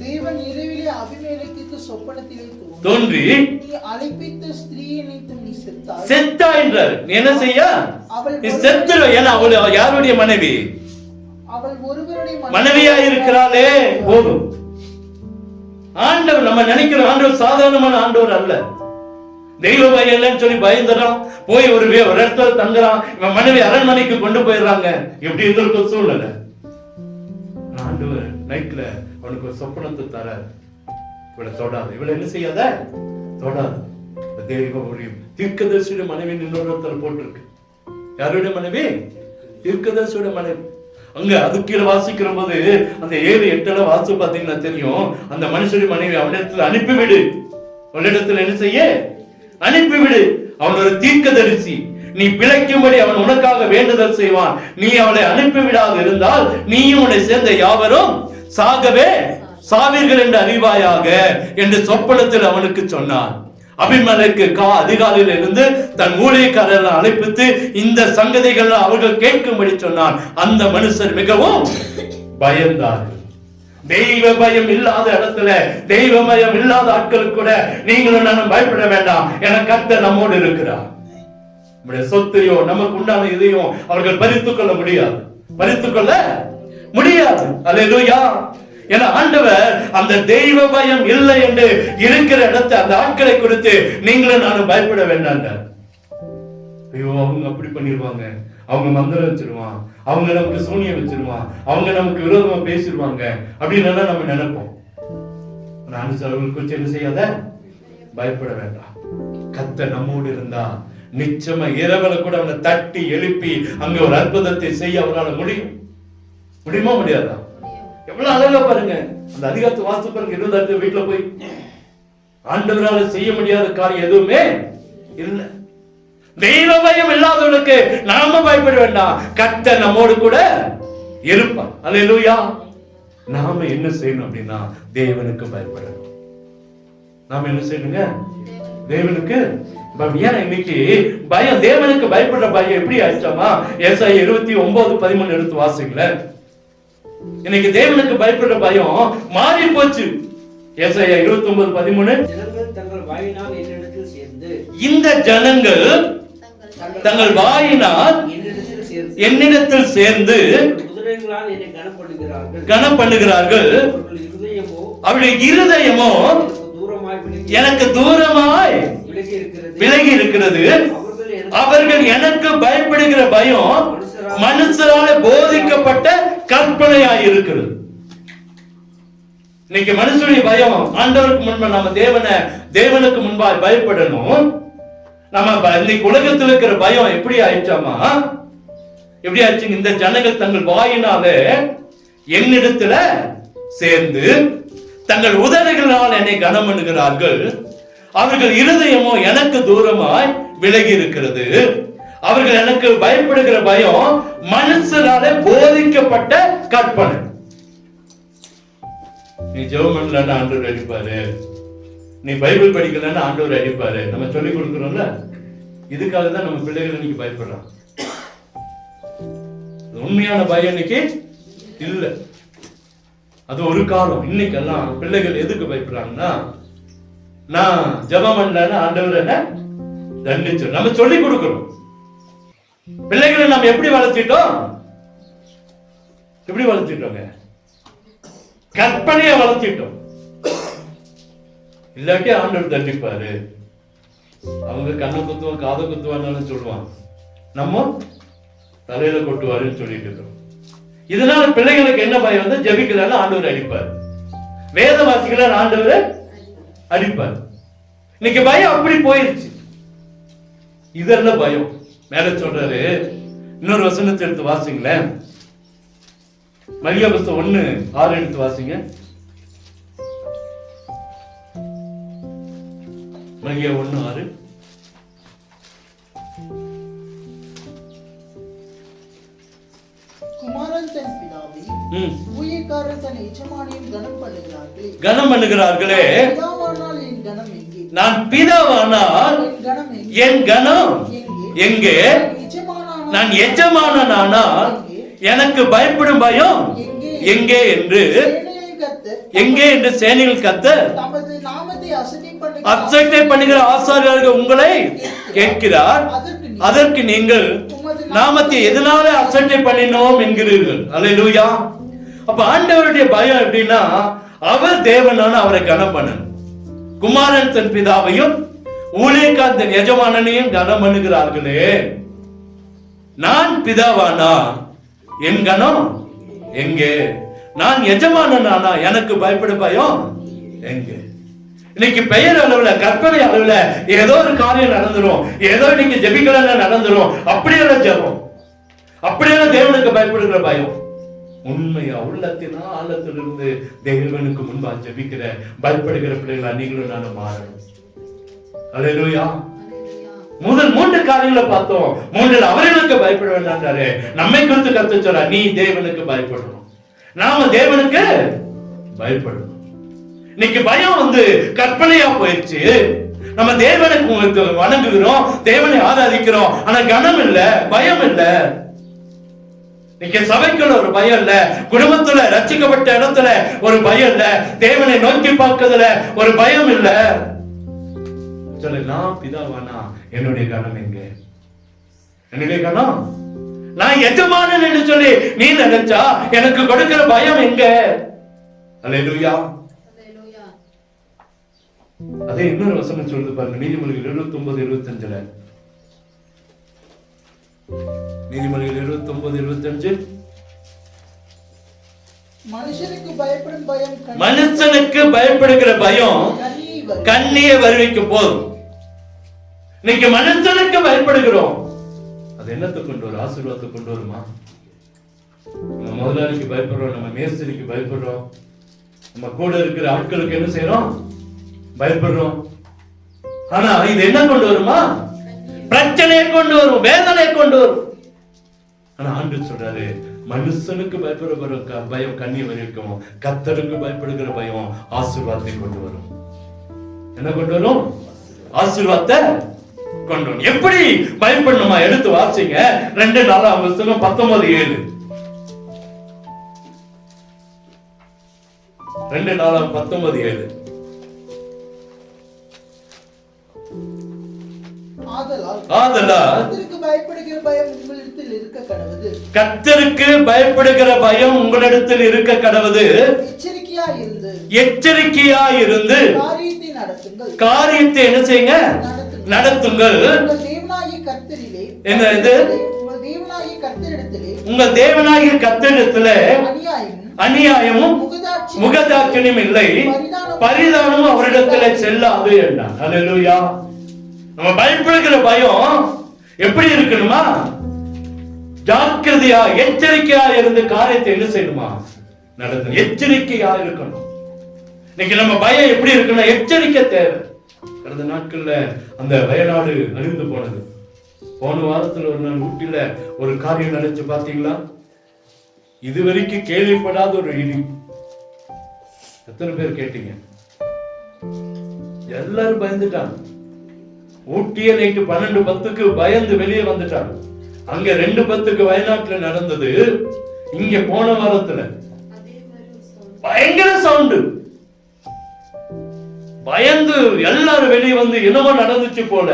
தேவன் இரவிலே அபிமெலேக்குக்கு சொப்பனத்திலே தோன்றி நீ அழைப்பித்த ஸ்திரீயை நினைத்து நீ செத்தா என்றார். நீ என்ன செய்ய, நீ செத்துரு. ஏன்னா அவள் யாருடைய மனைவி, அவள் ஒருவருடைய மனைவியா இருக்கிறாளே. போதும். ஆண்டவர் நம்ம நினைக்கிற ஆண்டவர் சாதாரணமான ஆண்டவர் அல்ல. தெய்வ பயம் இல்லைன்னு சொல்லி பயந்துறான். போய் ஒரு இடத்துல தங்குறான். இவன் மனைவி அரண்மனைக்கு கொண்டு போயிடுறாங்க. எப்படி இருந்திருக்கும் சூழ்நிலை. ஆண்டவர் நைட்ல அவனுக்கு ஒரு சொப்பனத்தை தர, இவளை தொடாது, இவளை என்ன செய்யாத, தொடாது. தெய்வ தீர்க்கதரிசியுடைய மனைவி இன்னொருத்தர போட்டிருக்கு. யாருடைய மனைவி, தீர்க்கதரிசியுடைய மனைவி. அங்க அது கீழே வாசிக்கிற போது அந்த 7-8 வாசி பாத்தீங்கன்னா தெரியும். அந்த மனுஷனுடைய மனைவி அவனிடத்துல அனுப்பிவிடு, அவனிடத்துல என்ன செய்ய, அனுப்பிவிடு. அவன் ஒரு தீர்க்கதரிசி. நீ பிழைக்கும்படி அவன் உனக்காக வேண்டுதல் செய்வான். நீ அவளை அனுப்பிவிடாது இருந்தால் நீயும் உன்னை சேர்ந்த யாவரும் சாகவே சாவீர்கள் என்று அறிவாயாக என்று சொப்பனத்தில் அவனுக்கு சொன்னான். அபிமெலேக்கு அதிகாலையில் இருந்து தன் ஊழியக்காரர்களை அழைப்பித்து இந்த சங்கதிகள் அவர்கள் கேட்கும்படி சொன்னான். அந்த மனுஷர் மிகவும் பயந்தார்கள். தெய்வ பயம் இல்லாத இடத்துல, தெய்வ பயம் இல்லாத ஆட்களுக்கு கூட நீங்களும் நானும் பயப்பட வேண்டாம். என கர்த்தர் நம்மோடு இருக்கிறார். நம்முடைய சொத்தையோ நமக்கு உண்டான இதையும் அவர்கள் பறித்துக் கொள்ள முடியாது, பறித்துக் கொள்ள முடியாது. அல்லேலூயா. என ஆண்டவர் அந்த தெய்வ பயம் இல்லை என்று இருக்கிற இடத்தை அந்த ஆட்களை குறித்து நீங்களும் நானும் பயப்பட வேண்டாம். ஐயோ அவங்க அப்படி பண்ணிருவாங்க, அவங்க மந்திரம் வச்சிருவான், அவங்க நமக்கு சூனியம் வச்சிருவான், அவங்க நமக்கு விரோதமா பேசிடுவாங்க அப்படின்னு நம்ம நினைப்போம். அவர்கள் குறித்து என்ன செய்யாத, பயப்பட வேண்டாம். கர்த்தர் நம்மோடு இருந்தா நிச்சயமா இரவுல கூட அவனை தட்டி எழுப்பி அங்க ஒரு அற்புதத்தை செய்ய அவரால் முடியும். முடியுமா முடியாதா? எவ்வளவு அழகா பாருங்க. அந்த அதிகாரத்தை வாசித்து பாருங்க. 20 வீட்டுல போய் ஆண்டவரால செய்ய முடியாத காரியம் எதுவுமே இல்லை. தெய்வ பயம் இல்லாதவர்களுக்கு நாம பயப்பட வேண்டாம். கர்த்தர் நம்மோடு கூட இருப்பார். அல்லேலூயா. நாம என்ன செய்யணும் அப்படின்னா தேவனுக்கு பயப்படணும். நாம என்ன செய்யணுங்க? தேவனுக்கு. ஏன்னா இன்னைக்கு பயம், தேவனுக்கு பயப்படுற பயம் எப்படி ஆயிடுச்சாமா? ஏசாயா 29:13 எடுத்து வாசிங்கள. இன்னைக்கு தேவனுக்கு பயப்படுற பயம் மாறி போச்சு. ஏசாயா 29:13 இந்த ஜனங்கள் தங்கள் வாயினால் என்னிடத்தில் சேர்ந்து கனம் பண்ணுகிறார்கள், அவருடைய இருதயமோ எனக்கு தூரமாய் விலகி இருக்கிறது. அவர்கள் எனக்கு பயப்படுகிற பயம் மனுஷரால் போதிக்கப்பட்ட கற்பனையாய் இருக்கிறது. இன்னைக்கு மனுஷனுடைய பயம், ஆண்டவருக்கு முன்பு நம்ம தேவனுக்கு முன்பாக பயப்படணும். நம்ம இன்னைக்கு உலகத்தில் இருக்கிற பயம் எப்படி ஆயிடுச்சாமா? எப்படி ஆச்சு? இந்த ஜனங்கள் தங்கள் வாயினால என்னிடத்துல சேர்ந்து தங்கள் உதடுகளால் என்னை கனம் பண்ணுகிறார்கள், அவர்கள் இருதயமோ எனக்கு தூரமாய் விலகி இருக்கிறது. அவர்கள் எனக்கு பயப்படுகிற பயம் மனுஷரால போதிக்கப்பட்ட கற்பனை. நீ ஜெபம் பண்ணலன்னா ஆண்டவர் அடிப்பாரு, நீ பைபிள் படிக்கலன்னா ஆண்டவர் அடிப்பாரு, நம்ம சொல்லி கொடுக்கிறோம்ல. இதுக்காக தான் நம்ம பிள்ளைகள் இன்னைக்கு பயப்படுறான். உண்மையான பயம் இன்னைக்கு இல்ல. அது ஒரு காலம். இன்னைக்கெல்லாம் பிள்ளைகள் எதுக்கு பயப்படுறாங்கன்னா, நான் ஜெபம் பண்ணலன்னா ஆண்டவர் என்ன தண்டிச்சு நம்ம சொல்லி கொடுக்கிறோம். பிள்ளைகளை நம்ம எப்படி வளர்த்திட்டோம்? எப்படி வளர்த்திட்டோங்க? கற்பனையை வளர்த்திட்டோம். இல்லாட்டி ஆண்டவர் தண்டிப்பாரு. அவங்க கண்ணை குத்துவான், காதை குத்துவான்னு சொல்லுவான், நம்ம தலையில கொட்டுவாருன்னு சொல்லிட்டு இருக்கோம். இதனால பிள்ளைகளுக்கு என்ன பயம் வந்து, ஜெபிக்கலன்னா ஆண்டவர் அடிப்பார், வேத வாசிக்கல ஆண்டவர் அடிப்பார். இன்னைக்கு பயம் அப்படி போயிருச்சு. இதெல்லாம் பயம். மேல சொல்றாரு, இன்னொரு வசனத்தை எடுத்து வாசிங்களேன். மல்கியா புஸ்தகம் 1:6 எடுத்து வாசிங்க. மல்கியா 1:6. குமாரன் தன் பிதாவை, ஊழியக்காரர் தன் எஜமானியும் கனம் பண்ணுகிறார்களே, நான் பிதாவானால் என் கனம் எங்கே? நான் எஜமானனானால் எனக்கு பயப்படும் பயம் எங்கே என்று சேனையில் கர்த்தர் அசட்டை பண்ணுகிற ஆசாரியர்கள் உங்களை கேட்கிறார். அதற்கு நீங்கள் நாமத்தை எதனால அசட்டை பண்ணினோம் என்கிறீர்கள். அல்லேலூயா. அப்ப ஆண்டவருடைய பயம் எப்படின்னா, அவர் தேவனான அவரை கனம் பண்ணணும். குமாரன் தன் பிதாவையும் ஊழியக்காரன் தன் எஜமானனையும் கனம் பண்ணுகிறார்களே, நான் பிதாவானா என் கனம் எங்கே? நான் எஜமானனானா எனக்கு பயப்பட பயம் எங்கே? இன்னைக்கு பெயர் அளவுல, கற்பனை அளவுல ஏதோ ஒரு காரியம் நடந்துரும், ஏதோ இன்னைக்கு ஜெபிக்கலாம் நடந்துரும், அப்படியெல்லாம் ஜெபம், அப்படியெல்லாம் தேவனுக்கு பயப்படுகிற பயம். உண்மையா உள்ளத்தின் ஆழத்திலிருந்து தேவனுக்கு முன்பா ஜெபிக்கிற பயப்படுகிற பிள்ளைகளா நீங்களும் நானும் மாறணும். அல்லேலூயா. முதல் 3 காரியங்களை பார்த்தோம். 3 அவர்களுக்கு பயப்பட வேண்டாம்ன்றாரு. நம்மை குறித்து கர்த்தர் சொல்றார், நீ தேவனுக்கு பயப்படணும். நாம தேவனுக்கு பயப்படணும். இன்னைக்கு பயம் கற்பனையா போயிடுச்சு. நம்ம தேவனுக்கு வணங்குகிறோம், தேவனை ஆராதிக்கிறோம், ஆனா கனம் இல்ல, பயம் இல்ல. இன்னைக்கு சபைக்குள்ள ஒரு பயம் இல்ல, குடும்பத்துல ரட்சிக்கப்பட்ட இடத்துல ஒரு பயம் இல்ல, தேவனை நோக்கி பார்க்கறதுல ஒரு பயம் இல்ல. சொல்லு, நான் பிதாவானா என்னுடைய கனம் எங்க? என்னுடைய கனம் நான் எஜமானன் என்று சொல்லி நீ நினைச்சா எனக்கு கொடுக்கிற பயம் எங்க? அல்லேலூயா. அதே இன்னொரு வசனம் சொல்லுது பாருங்க, நீதிமொழிகள் 29:25. நீதிமொழிகள் 29:25. மனுஷனுக்கு பயப்படுகிற பயம் கண்ணியை வருவிக்கும் போதும். இன்னைக்கு மனுஷனுக்கு பயப்படுகிறோம், அது என்னத்தை கொண்டு வரும்? ஆசீர்வாதத்தை கொண்டு வருமா? நம்ம முதலாளிக்கு பயப்படுறோம், நம்ம மேஸ்திரிக்கு பயப்படுறோம், நம்ம கூட இருக்கிற ஆட்களுக்கு என்ன செய்யறோம்? பயப்படுறோம். ஆனா இது என்ன கொண்டு வருமா? பிரச்சனையை கொண்டு வரும், வேதனையை கொண்டு வரும். ஆனா ஆண்டவர் சொல்றாரு, மனுஷனுக்கு பயப்படுகிற பயம் கண்ணி வரைக்கும், கர்த்தருக்கு பயப்படுகிற பயம் ஆசீர்வாதத்தை கொண்டு வரும். என்ன கொண்டு வரும்? ஆசீர்வாதத்தை கொண்டு வரும். எப்படி பயப்படணுமா? எடுத்து வாசிங்க 2 4 புத்தகம் 19:7. 2 4 19:7. கர்த்தருக்கு பயப்படுகிற பயம் உங்களிடத்தில் இருக்க கடவுது. கர்த்தருக்கு பயப்படுகிற பயம் உங்களிடத்தில் இருக்க கடவுது. எச்சரிக்கையாய் இருந்து காரியத்தை என்ன செய்யுங்க? நடத்துங்கள். என்ன இது? உங்கள் தேவனாகிய கர்த்தரிடத்திலே அநியாயமும் முகதாட்சணியும் இல்லை, பரிதானமும் அவரிடத்திலே செல்லாது என்றார். அல்லேலூயா. நம்ம பயப்படுகிற பயம் எப்படி இருக்கணுமா? ஜாக்கிரதையா எச்சரிக்கையா இருந்து காரியத்தை என்ன செய்யணுமா? நடத்தணும். எச்சரிக்கையா இருக்கணும். இன்னைக்கு நம்ம பயம் எப்படி இருக்கணும்? எச்சரிக்கை தேவை. கடந்த நாட்கள்ல அந்த வயநாடு அழிந்து போனது. போன வாரத்துல ஒரு நாள் ஊட்டில ஒரு காரியம் நடந்துச்சு, பாத்தீங்களா? இதுவரைக்கும் கேள்விப்படாத ஒரு இடி. எத்தனை பேர் கேட்டீங்க? எல்லாரும் பயந்துட்டாங்க. ஊட்டிய நைட்டு 12:10 பயந்து வெளியே வந்துட்டாங்க. அங்க 2:10 வயநாட்டுல நடந்தது. இங்க போன வாரத்துல பயங்கர சவுண்டு. பயந்து எல்லாரும் வெளியே வந்து என்னமோ நடந்துச்சு போல.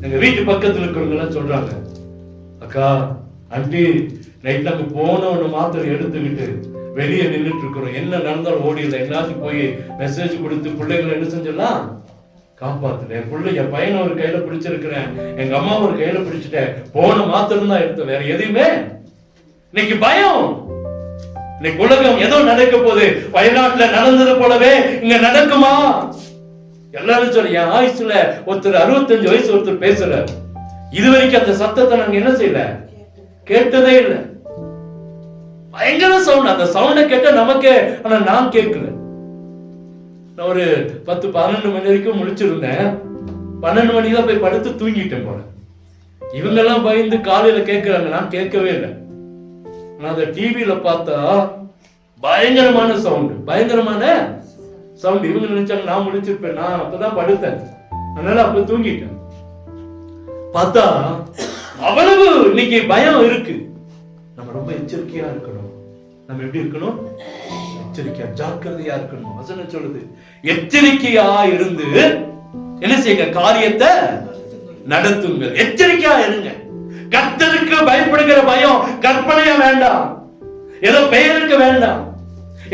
எங்க வீட்டு பக்கத்துல இருக்கிறவங்க எல்லாம் சொல்றாங்க, அக்கா ஆண்டி நைட் நாங்க போனவனு மாத்திரம் எடுத்துக்கிட்டு வெளியே நின்றுட்டு இருக்கிறோம், என்ன நடந்தாலும் ஓடிடல. எல்லாத்தையும் போய் மெசேஜ் கொடுத்து பிள்ளைகளை என்ன செஞ்சலாம் காப்பாத்துனேன். என் பிள்ளை என் பையனை ஒரு கையில பிடிச்சிருக்கிறேன், எங்க அம்மா ஒரு கையில பிடிச்சிட்டேன். போன மாத்திரம் தான் எடுத்தேன், வேற எதையுமே. இன்னைக்கு பயம். இன்னைக்கு உலகம் ஏதோ நடக்க போகுது. வயநாட்டுல நடந்தது போலவே இங்க நடக்குமா? எல்லாரும் சொல்ற, என் ஆயுசுல ஒருத்தர் 65 வயசு ஒருத்தர் பேசுற, இதுவரைக்கும் அந்த சத்தத்தை நாங்க என்ன செய்யல, கேட்டதே இல்லை. பயங்கர சவுண்ட். அந்த சவுண்டை கேட்ட நமக்கே, ஆனா நான் கேட்கல. நான் ஒரு 10-12 மணி வரைக்கும் முழிச்சிருந்தேன். 12 மணிதான் போய் படுத்து தூங்கிட்டேன் போல. இவங்க எல்லாம் பயந்து காலையில கேட்கிறாங்க, நான் கேட்கவே இல்லை. நான் அந்த டிவியில பார்த்தா பயங்கரமான சவுண்ட், பயங்கரமான சவுண்ட். இவங்க நினைச்சாங்க நான் முழிச்சிருப்பேன். நான் அப்பதான் படுத்தேன், அதனால அப்ப தூங்கிட்டேன். பார்த்தா அவ்வளவு இன்னைக்கு பயம் இருக்கு. நம்ம ரொம்ப எச்சரிக்கையா இருக்கணும். நம்ம எப்படி இருக்கணும்? எச்சரிக்கையா, ஜாக்கிரதையா இருக்கணும். வசனம் சொல்லுது, எச்சரிக்கையா இருந்து என்ன செய்யுங்க? காரியத்தை நடத்துங்கள். எச்சரிக்கையா இருங்க. கர்த்தருக்கு பயப்படுகிற பயம் கற்பனையா வேண்டாம், ஏதோ பெயருக்கு வேண்டாம்,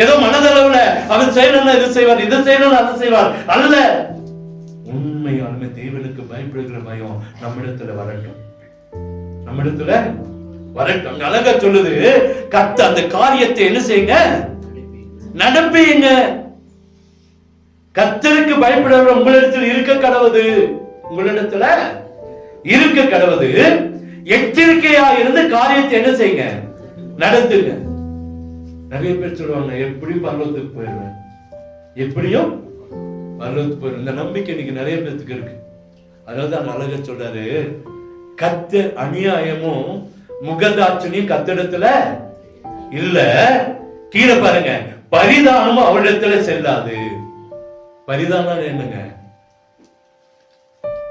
ஏதோ மனதளவுல அவர் செய்யணும் இது செய்வார், இதை செய்யணும் அதை செய்வார் அல்ல. உண்மையாலுமே தேவனுக்கு பயப்படுகிற பயம் நம்மிடத்துல வரட்டும், நம்மிடத்துல வரட்டும். அழகா சொல்லுது, கர்த்தர் அந்த காரியத்தை என்ன செய்யுங்க? நடப்பீங்க. கர்த்தருக்கு பயப்படுகிற உங்களிடத்தில் இருக்க கடவுது, உங்களிடத்துல இருக்க கடவுது. எச்சரிக்கையா இருந்து காரியத்தை என்ன செய்யுங்க? நடத்துங்க. நிறைய பேர் சொல்லுவாங்க, எப்படியும் பரலோகத்துக்கு போயிடுவேன், எப்படியும் பரலோகத்துக்கு போயிடுவேன். இந்த நம்பிக்கை இன்னைக்கு நிறைய பேருக்கு இருக்கு. அதனாலதான் அழக சொல்றாரு, கர்த்தர் அநியாயமும் முகதாட்சணியும் கர்த்தரிடத்துல இல்ல. கீழே பாருங்க, பரிதானமும் அவரிடத்துல செல்லாது. பரிதானம் என்னங்க?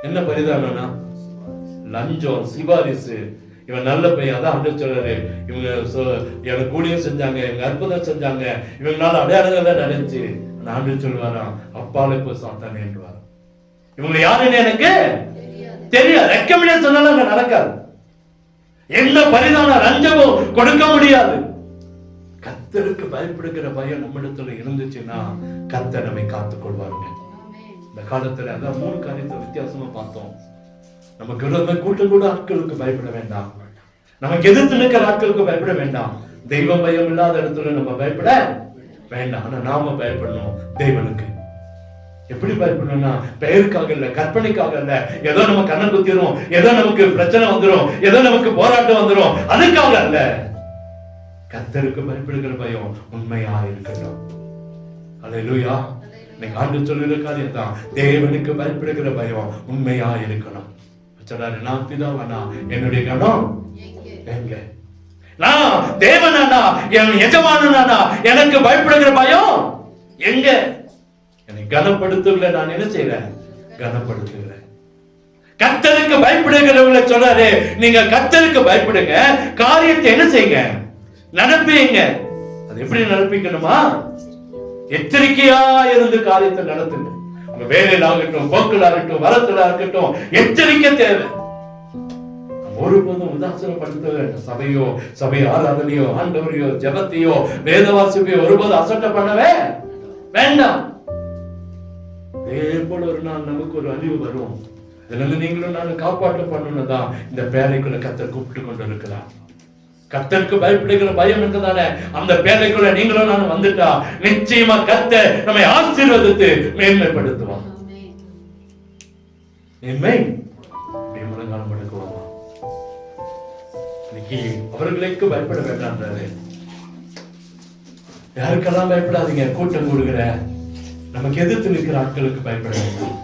என்ன பரிதானம்னா லஞ்சம், சிபாரிசு. இவன் நல்ல பையன், அதான் ஆண்டவர் சொல்றாரு, இவங்க எனக்கு கூலியம் செஞ்சாங்க, இவங்க அற்புதம் செஞ்சாங்க, இவங்களால அடையாளங்கள் நடந்துச்சு. ஆண்டவர் சொல்லுவாராம், அப்பாலே போய் சாத்தானே என்றுவாராம். இவங்க யாருன்னு எனக்கு தெரியாது. ரெக்கமெண்ட் சொன்னாலும் அங்க நடக்காது. எந்த பரிதான லஞ்சமும் கொடுக்க முடியாது. கர்த்தருக்கு பயப்படுகிற பயம் நம்மிடத்துல இருந்துச்சுன்னா கர்த்தர் நம்மை காத்துக் கொள்வாருங்க. இந்த காலத்துல அதான் 3 காரியத்தை வித்தியாசமா பார்த்தோம். நமக்கு விரோதமா கூட்டம் கூட ஆட்களுக்கு பயப்பட வேண்டாம். நமக்கு எதிர்த்து நிற்கிற ஆட்களுக்கு பயப்பட வேண்டாம். தெய்வம் பயம் இல்லாத இடத்துல நம்ம பயப்பட வேண்டாம். ஆனா நாம பயப்படணும் தேவனுக்கு. எப்படி பயப்படணும்னா, பெயருக்காக இல்ல, கற்பனைக்காக இல்ல, ஏதோ நம்ம கண்ணை குத்திரும், ஏதோ நமக்கு பிரச்சனை வந்துரும், ஏதோ நமக்கு போராட்டம் வந்துரும், அதுக்காக அல்ல. கர்த்தருக்கு பயப்படுகிற பயம் உண்மையா இருக்கட்டும். அல்லேலூயா. இன்னைக்கு ஆண்டவர் சொல்லுகிற காரியம் தான், தேவனுக்கு பயப்படுகிற பயம் உண்மையா இருக்கணும். சொல்றாரு, நான் பிதாவானா என்னுடைய கணம் எங்க? நான் தேவனானா, என் எஜமானனானா எனக்கு பயப்படுகிற பயம் எங்க? என்னை கனப்படுத்தவில்லை, நான் என்ன செய்யறேன்? கனப்படுத்துகிறேன். கர்த்தருக்கு பயப்படுகிறவங்களை சொல்றாரு, நீங்க கர்த்தருக்கு பயப்படுங்க, காரியத்தை என்ன செய்யுங்க? நடப்பீங்க. அது எப்படி நடப்பிக்கணுமா? எச்சரிக்கையா இருந்து காரியத்தை நடத்துங்க. உங்க வேலையில ஆகட்டும், போக்குல ஆகட்டும், வரத்துல ஆகட்டும், எச்சரிக்கை தேவை. ஒருபோதும் உதாசனப்படுத்த வேண்டும். சபையோ, சபை ஆராதனையோ, ஆண்டவரையோ, ஜெபத்தையோ, வேதவாசிப்பையோ ஒருபோதும் அசட்டை பண்ணவே வேண்டாம். அதே போல ஒரு நாள் நமக்கு ஒரு அழிவு வரும். இதனால நீங்களும் நானும் காப்பாற்ற பண்ணணும் தான் இந்த பேரைக்குள்ள கர்த்தர் கூப்பிட்டு கொண்டு இருக்கிறார். கர்த்தருக்கு பயப்படுகிற பயம் என்றதானே அந்த பேரைக்குள்ள நீங்களும் நானும் வந்துட்டா நிச்சயமா கர்த்தர் நம்மை ஆசீர்வதித்து மேன்மைப்படுத்துவார். முழங்காலம் படுக்குவோமா? இன்னைக்கு அவர்களுக்கு பயப்பட வேண்டாம்ன்றாரு. யாருக்கெல்லாம் பயப்படாதீங்க. கூட்டம் கூடுகிற நமக்கு எதிர்த்து நிற்கிற ஆட்களுக்கு பயப்பட வேண்டாம்.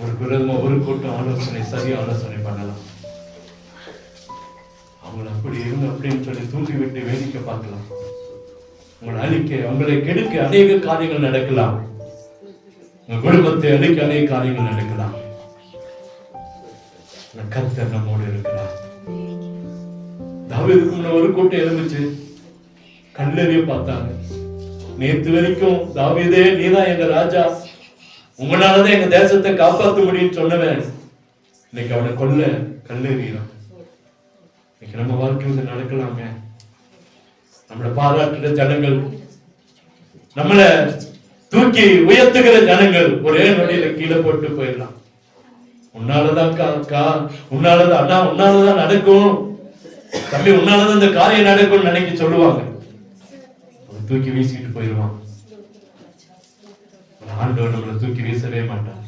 ஒரு விரோதமா ஒரு கூட்டம் ஆலோசனை, சரியா ஆலோசனை பண்ணலாம். அவங்களை அப்படி இருந்து அப்படின்னு சொல்லி தூண்டி விட்டு வேடிக்கை பார்க்கலாம். உங்களை அழிக்க, உங்களை கெடுக்க அநேக காரியங்கள் நடக்கலாம். உங்க குடும்பத்தை அழிக்க அநேக காரியங்கள் நடக்கலாம். கர்த்தர் நம்மோடு இருக்கிறார். தாவீதுக்கு முன்ன ஒரு கூட்டம் இருந்துச்சு, கல்லெறிய பார்த்தாங்க. நேற்று வரைக்கும் தாவீதே நீதான் எங்க ராஜா, உங்களாலதான் எங்க தேசத்தை காப்பாற்ற முடியும்னு சொன்னவன் இன்னைக்கு அவனை கொல்ல கல்லெறியலாம். இன்னைக்கு நம்ம வாழ்க்கையில் நடக்கலாங்க. நம்மளை பாராட்டுற ஜனங்கள், நம்மளை தூக்கி உயர்த்துகிற ஜனங்கள் ஒரே நொடியில கீழே போட்டு போயிடலாம். உன்னாலதான் அக்கா, உன்னாலதான் அண்ணா, உன்னாலதான் நடக்கும் தம்பி, உன்னாலதான் இந்த காரியம் நடக்கும்னு நினைக்க சொல்லுவாங்க. தூக்கி வீசிட்டு போயிடுவான். ஆண்டவர் நம்மளை தூக்கி வீசவே மாட்டான்.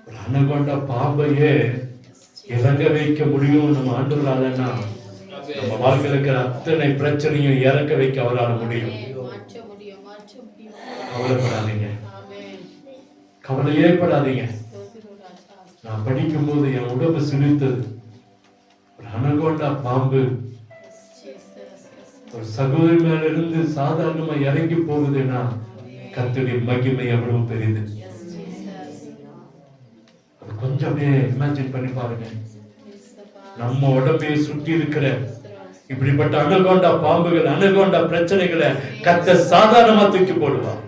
ஒரு அனகொண்ட பாம்பையே இறங்க வைக்க முடியும் நம்ம ஆண்டவராலன்னா, நம்ம வாழ்க்கையில் இருக்கிற அத்தனை பிரச்சனையும் இறக்க வைக்க அவரால் முடியும். கவலைப்படாதீங்க, கவலையே படாதீங்க. நான் படிக்கும் போது என் உடம்பு சிலிர்த்தது. ஒரு அனகொண்டா பாம்பு ஒரு சகோதரி மேல இருந்து சாதாரணமா இறங்கி போகுதுன்னா கர்த்தருடைய மகிமை எவ்வளவு பெரியது. அது கொஞ்சமே இமேஜின் பண்ணி பாருங்க. நம்ம உடம்பை சுற்றி இருக்கிற இப்படிப்பட்ட அணுகொண்ட பாம்புகள், அணுகொண்ட பிரச்சனைகளை கர்த்தர் சாதாரணமா தூக்கி போடுவார்.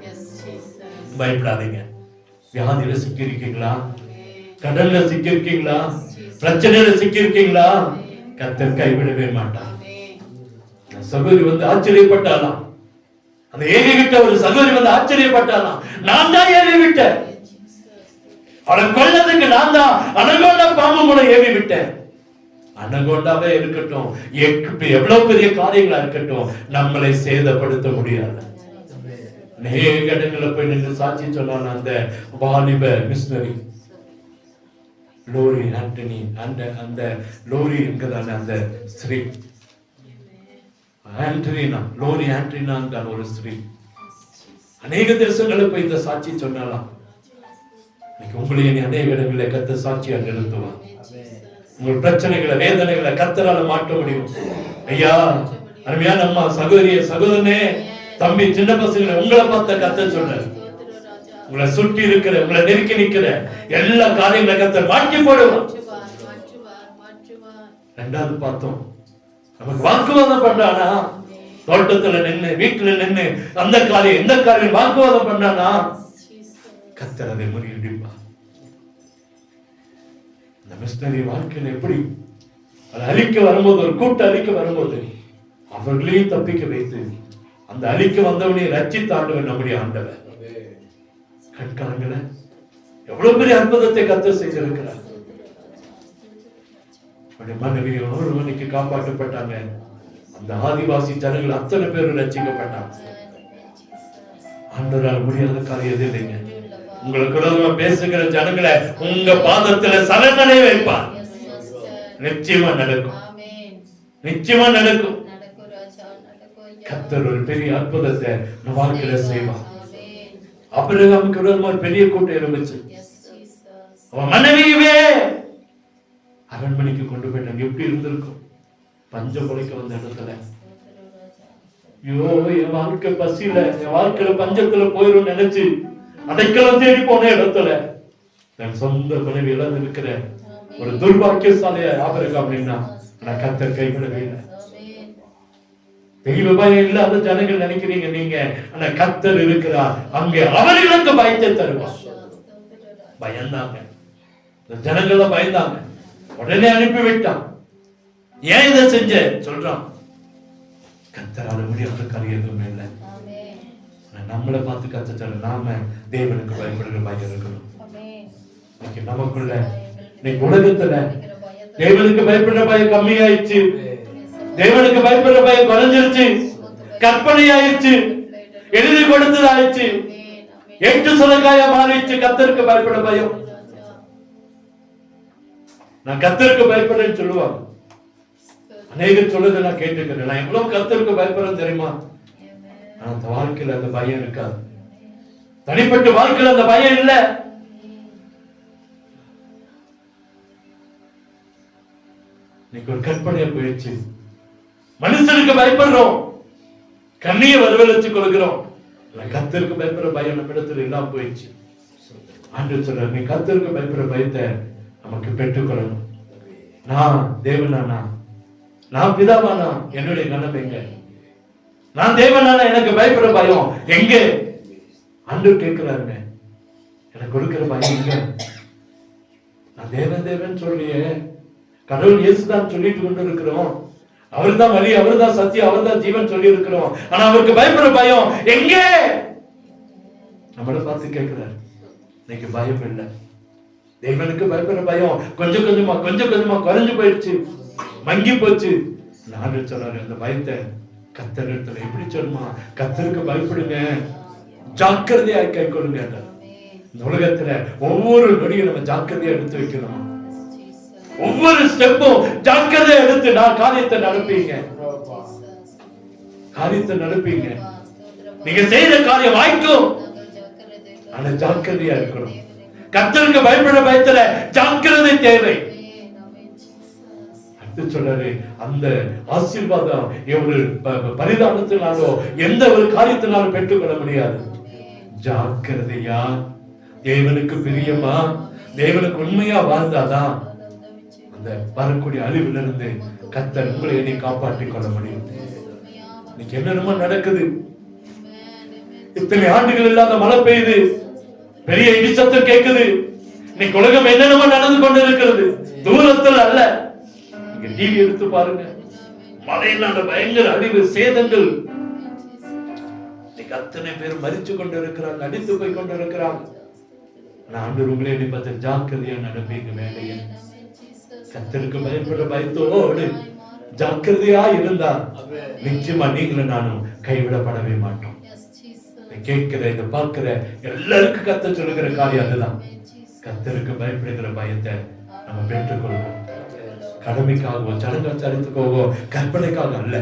பயப்படாதீங்க. வியாதியில சிக்கி இருக்கீங்களா? கடல்ல சிக்கி இருக்கீங்களா? பிரச்சனையில சிக்கி இருக்கீங்களா? கர்த்தர் கைவிடவே மாட்டார். சகோதரி வந்து ஆச்சரியப்பட்டாலாம். அந்த ஏவி விட்ட ஒரு சகோதரி வந்து ஆச்சரியப்பட்டாலாம். நான் தான் ஏவி விட்டேன், அவளை கொல்லதுக்கு நான் தான் அனகொண்டா பாம்பு மூலம் ஏவி விட்டேன். அனகொண்டாவே இருக்கட்டும், எவ்வளவு பெரிய காரியங்களா இருக்கட்டும், நம்மளை சேதப்படுத்த முடியாது. அநேக இடங்களை போய் நின்று சாட்சி சொன்னான் அந்த வாலிப மிஷனரி லோரி ஆண்டனி. அந்த லோரி என்கிறதான அந்த ஸ்திரீ ஆண்டரினா, லோரி ஆண்டரினா ஒரு ஸ்திரீ அநேக தேசங்களை போய் இந்த சாட்சி சொன்னாலாம். உங்களையே அநேக இடங்களில் கர்த்தர் சாட்சியா நிறுத்துவார். உங்கள் பிரச்சனைகளை வேதனைகளை கர்த்தரால மாற்ற முடியும். ஐயா, அருமையான அம்மா, சகோதரிய சகோதரனே, தம்பி, சின்ன பசங்களை உங்களை பார்த்த கர்த்தர் சொல்றாரு, உங்களை சுற்றி இருக்கிற, உங்களை நெருக்கி நிற்கிற எல்லா காரியங்களை கர்த்தர் மாற்றி போடுவார். ரெண்டாவது பார்த்தோம், நமக்கு வாக்குவாதம் பண்றானா, தோட்டத்துல நின்று வீட்டுல நின்று அந்த காரியம் இந்த காரியம் வாக்குவாதம் பண்ணானா, கர்த்தர் அதை முறியடிப்பார். இந்த மிஷனரி வாழ்க்கையில எப்படி அதை அழிக்க வரும்போது, ஒரு கூட்ட அழிக்க வரும்போது அவர்களையும் தப்பிக்க வைத்து அந்த அழிக்க வந்தவனை ரட்சித்த ஆண்டவர் நம்முடைய ஆண்டவர். கண்காணங்கள எவ்வளவு பெரிய அற்புதத்தை கர்த்தர் செய்திருக்கிறார். மனைவி ஒரு மணிக்கு காப்பாற்றப்பட்டாங்க. அந்த ஆதிவாசி ஜனங்கள் அத்தனை பேரும் ரட்சிக்கப்பட்டாங்க. ஆண்டவரால் முடியாத காரியம் எது இல்லைங்க. உங்களுக்கு விரோதமா பேசுகிற ஜனங்களை உங்க பாதத்துல சரணடைய வைப்பார். நிச்சயமா நடக்கும், நிச்சயமா நடக்கும். கர்த்தர் ஒரு பெரிய அற்புதத்தை நம்ம வாழ்க்கையில செய்வார். ஆபிரகாமுக்கு விரோதமா ஒரு பெரிய கூட்டம் இருந்துச்சு. அவன் மனைவியவே அரண்மனைக்கு கொண்டு போயிட்டாங்க. எப்படி இருந்திருக்கும்? பஞ்சம் பொழைக்க வந்த இடத்துல, ஐயோ என் வாழ்க்கை பசியில, என் வாழ்க்கையில பஞ்சத்துல போயிரும் நினைச்சு அடைக்கலம் தேடி போன இடத்துல தன் சொந்த மனைவி இழந்து இருக்கிற ஒரு துர்பாக்கியசாலியா ஆபிரகாம் அப்படின்னா, ஆனா கர்த்தர் கைவிடவே இல்லை. தெய்வ பயம் இல்லாத ஜனங்கள் நினைக்கிறீங்க நீங்க, ஆனா கர்த்தர் இருக்கிறார். அங்கே அவர்களுக்கு பயத்தை தருவார். பயந்தாங்க, ஜனங்கள பயந்தாங்க. உடனே அனுப்பிவிட்டான். ஏன் இதை செஞ்ச சொல்றான், கர்த்தரால முடியாத காரியம் எதுவுமே இல்லை. நம்மளை பார்த்து கர்த்தர், நாம தேவனுக்கு பயப்படுகிற பயம் இருக்கணும். இன்னைக்கு நமக்குள்ள, இன்னைக்கு உலகத்துல தேவனுக்கு பயப்படுற பயம் கம்மியாயிடுச்சு. தேவனுக்கு பயப்படுற பயம் குறைஞ்சிருச்சு. கற்பனை ஆயிடுச்சு, எழுதி கொடுத்தது ஆயிடுச்சு, 8 சுரக்காயா மாறிடுச்சு. கர்த்தருக்கு பயப்பட பயம். நான் கர்த்தருக்கு பயப்படுறேன்னு சொல்லுவாங்க. அநேகர் சொல்லுதை நான் கேட்டுக்கிறேன். நான் எவ்வளவு கர்த்தருக்கு பயப்படுறேன் தெரியுமா? அந்த வாழ்க்கையில அந்த பயம் இருக்காது. தனிப்பட்ட வாழ்க்கையில அந்த பயம் இல்லை. இன்னைக்கு ஒரு கற்பனையா போயிடுச்சு. மனுஷனுக்கு பயப்படுறோம், கண்ணிய வரவழைச்சு கொள்கிறோம். கர்த்தருக்கு பயப்படுற பயம் நம்ம இடத்துல இல்லாம போயிடுச்சு. ஆண்டவர் சொல்றார், நீ கர்த்தருக்கு பயப்படுற பயத்தை நமக்கு பெற்றுக்கொள்ளணும். நான் தேவனானா, நான் பிதாவானா, என்னுடைய கனம் எங்க? நான் தேவனானா எனக்கு பயப்படுற பயம் எங்க? ஆண்டவர் கேட்கிறாருங்க, எனக்கு கொடுக்கிற பயம் எங்க? நான் தேவன் தேவன் சொல்றியே, கடவுள் இயேசுதான் சொல்லிட்டு கொண்டு இருக்கிறோம். அவர்தான் வழி, அவர்தான் சத்தியம், அவர்தான் ஜீவன் சொல்லி இருக்கிறோம். ஆனா அவருக்கு பயப்படுற பயம் எங்கே? நம்மளை பார்த்து கேட்கிறார். இன்னைக்கு பயம் இல்லை. தேவனுக்கு பயப்படுற பயம் கொஞ்சம் கொஞ்சமா குறைஞ்சு போயிடுச்சு, மங்கி போச்சு. நான் சொல்றாரு, அந்த பயத்தை கர்த்தர் இடத்துல எப்படி சொல்லுமா, கர்த்தருக்கு பயப்படுங்க, ஜாக்கிரதையா கை கொள்ளுங்க. இந்த உலகத்துல ஒவ்வொரு நொடியும் நம்ம ஜாக்கிரதையா எடுத்து வைக்கணும். ஒவ்வொரு ஸ்டெப்பும் ஜாக்கிரதை எடுத்து நான் காரியத்தை நடப்பீங்க. நீங்க செய்யற காரியம் வாய்க்கும், ஆனா ஜாக்கிரதையா இருக்கணும். கர்த்தருக்கு பயப்படுற பயத்துல ஜாக்கிரதை தேவை. அடுத்து சொல்றாரு, அந்த ஆசீர்வாதம் ஒரு பரிதாபத்தினாலோ எந்த ஒரு காரியத்தினாலும் பெற்றுக்கொள்ள முடியாது. ஜாக்கிரதையா, தேவனுக்கு பிரியமா, தேவனுக்கு உண்மையா வாழ்ந்தாதான் அந்த வரக்கூடிய அழிவிலிருந்து கர்த்தர் உங்களை என்னை காப்பாற்றிக் கொள்ள முடியும். இன்னைக்கு என்னென்னமோ நடக்குது. இத்தனை ஆண்டுகள் இல்லாத மழை பெய்யுது, பெரிய இடி சத்தம் கேட்குது. இன்னைக்கு உலகம் என்னென்னமோ நடந்து கொண்டு இருக்கிறது, தூரத்தில் அல்ல. நீங்க டிவி எடுத்து பாருங்க, மழையிலான பயங்கர அழிவு சேதங்கள். இன்னைக்கு அத்தனை பேர் மரிச்சு கொண்டு இருக்கிறாங்க, அடித்து போய் கொண்டு இருக்கிறாங்க. ஆனா ஆண்டவர் உங்களே என்னை பார்த்து ஜாக்கிரதையா நடப்பீங்க வேலையை. கர்த்தருக்கு பயப்படுற பயத்தோடு ஜாக்கிரதையா இருந்தா நிச்சயமா நீங்களும் நானும் கைவிடப்படவே மாட்டோம். கேட்கிற, இதை பார்க்கிற எல்லாருக்கும் கர்த்தர் சொல்லுகிற காரியம் அதுதான். கர்த்தருக்கு பயப்படுகிற பயத்தை நம்ம பெற்றுக்கொள்வோம். கடமைக்காகவோ சடங்காச்சாரத்துக்காகவோ கற்பனைக்காக அல்ல,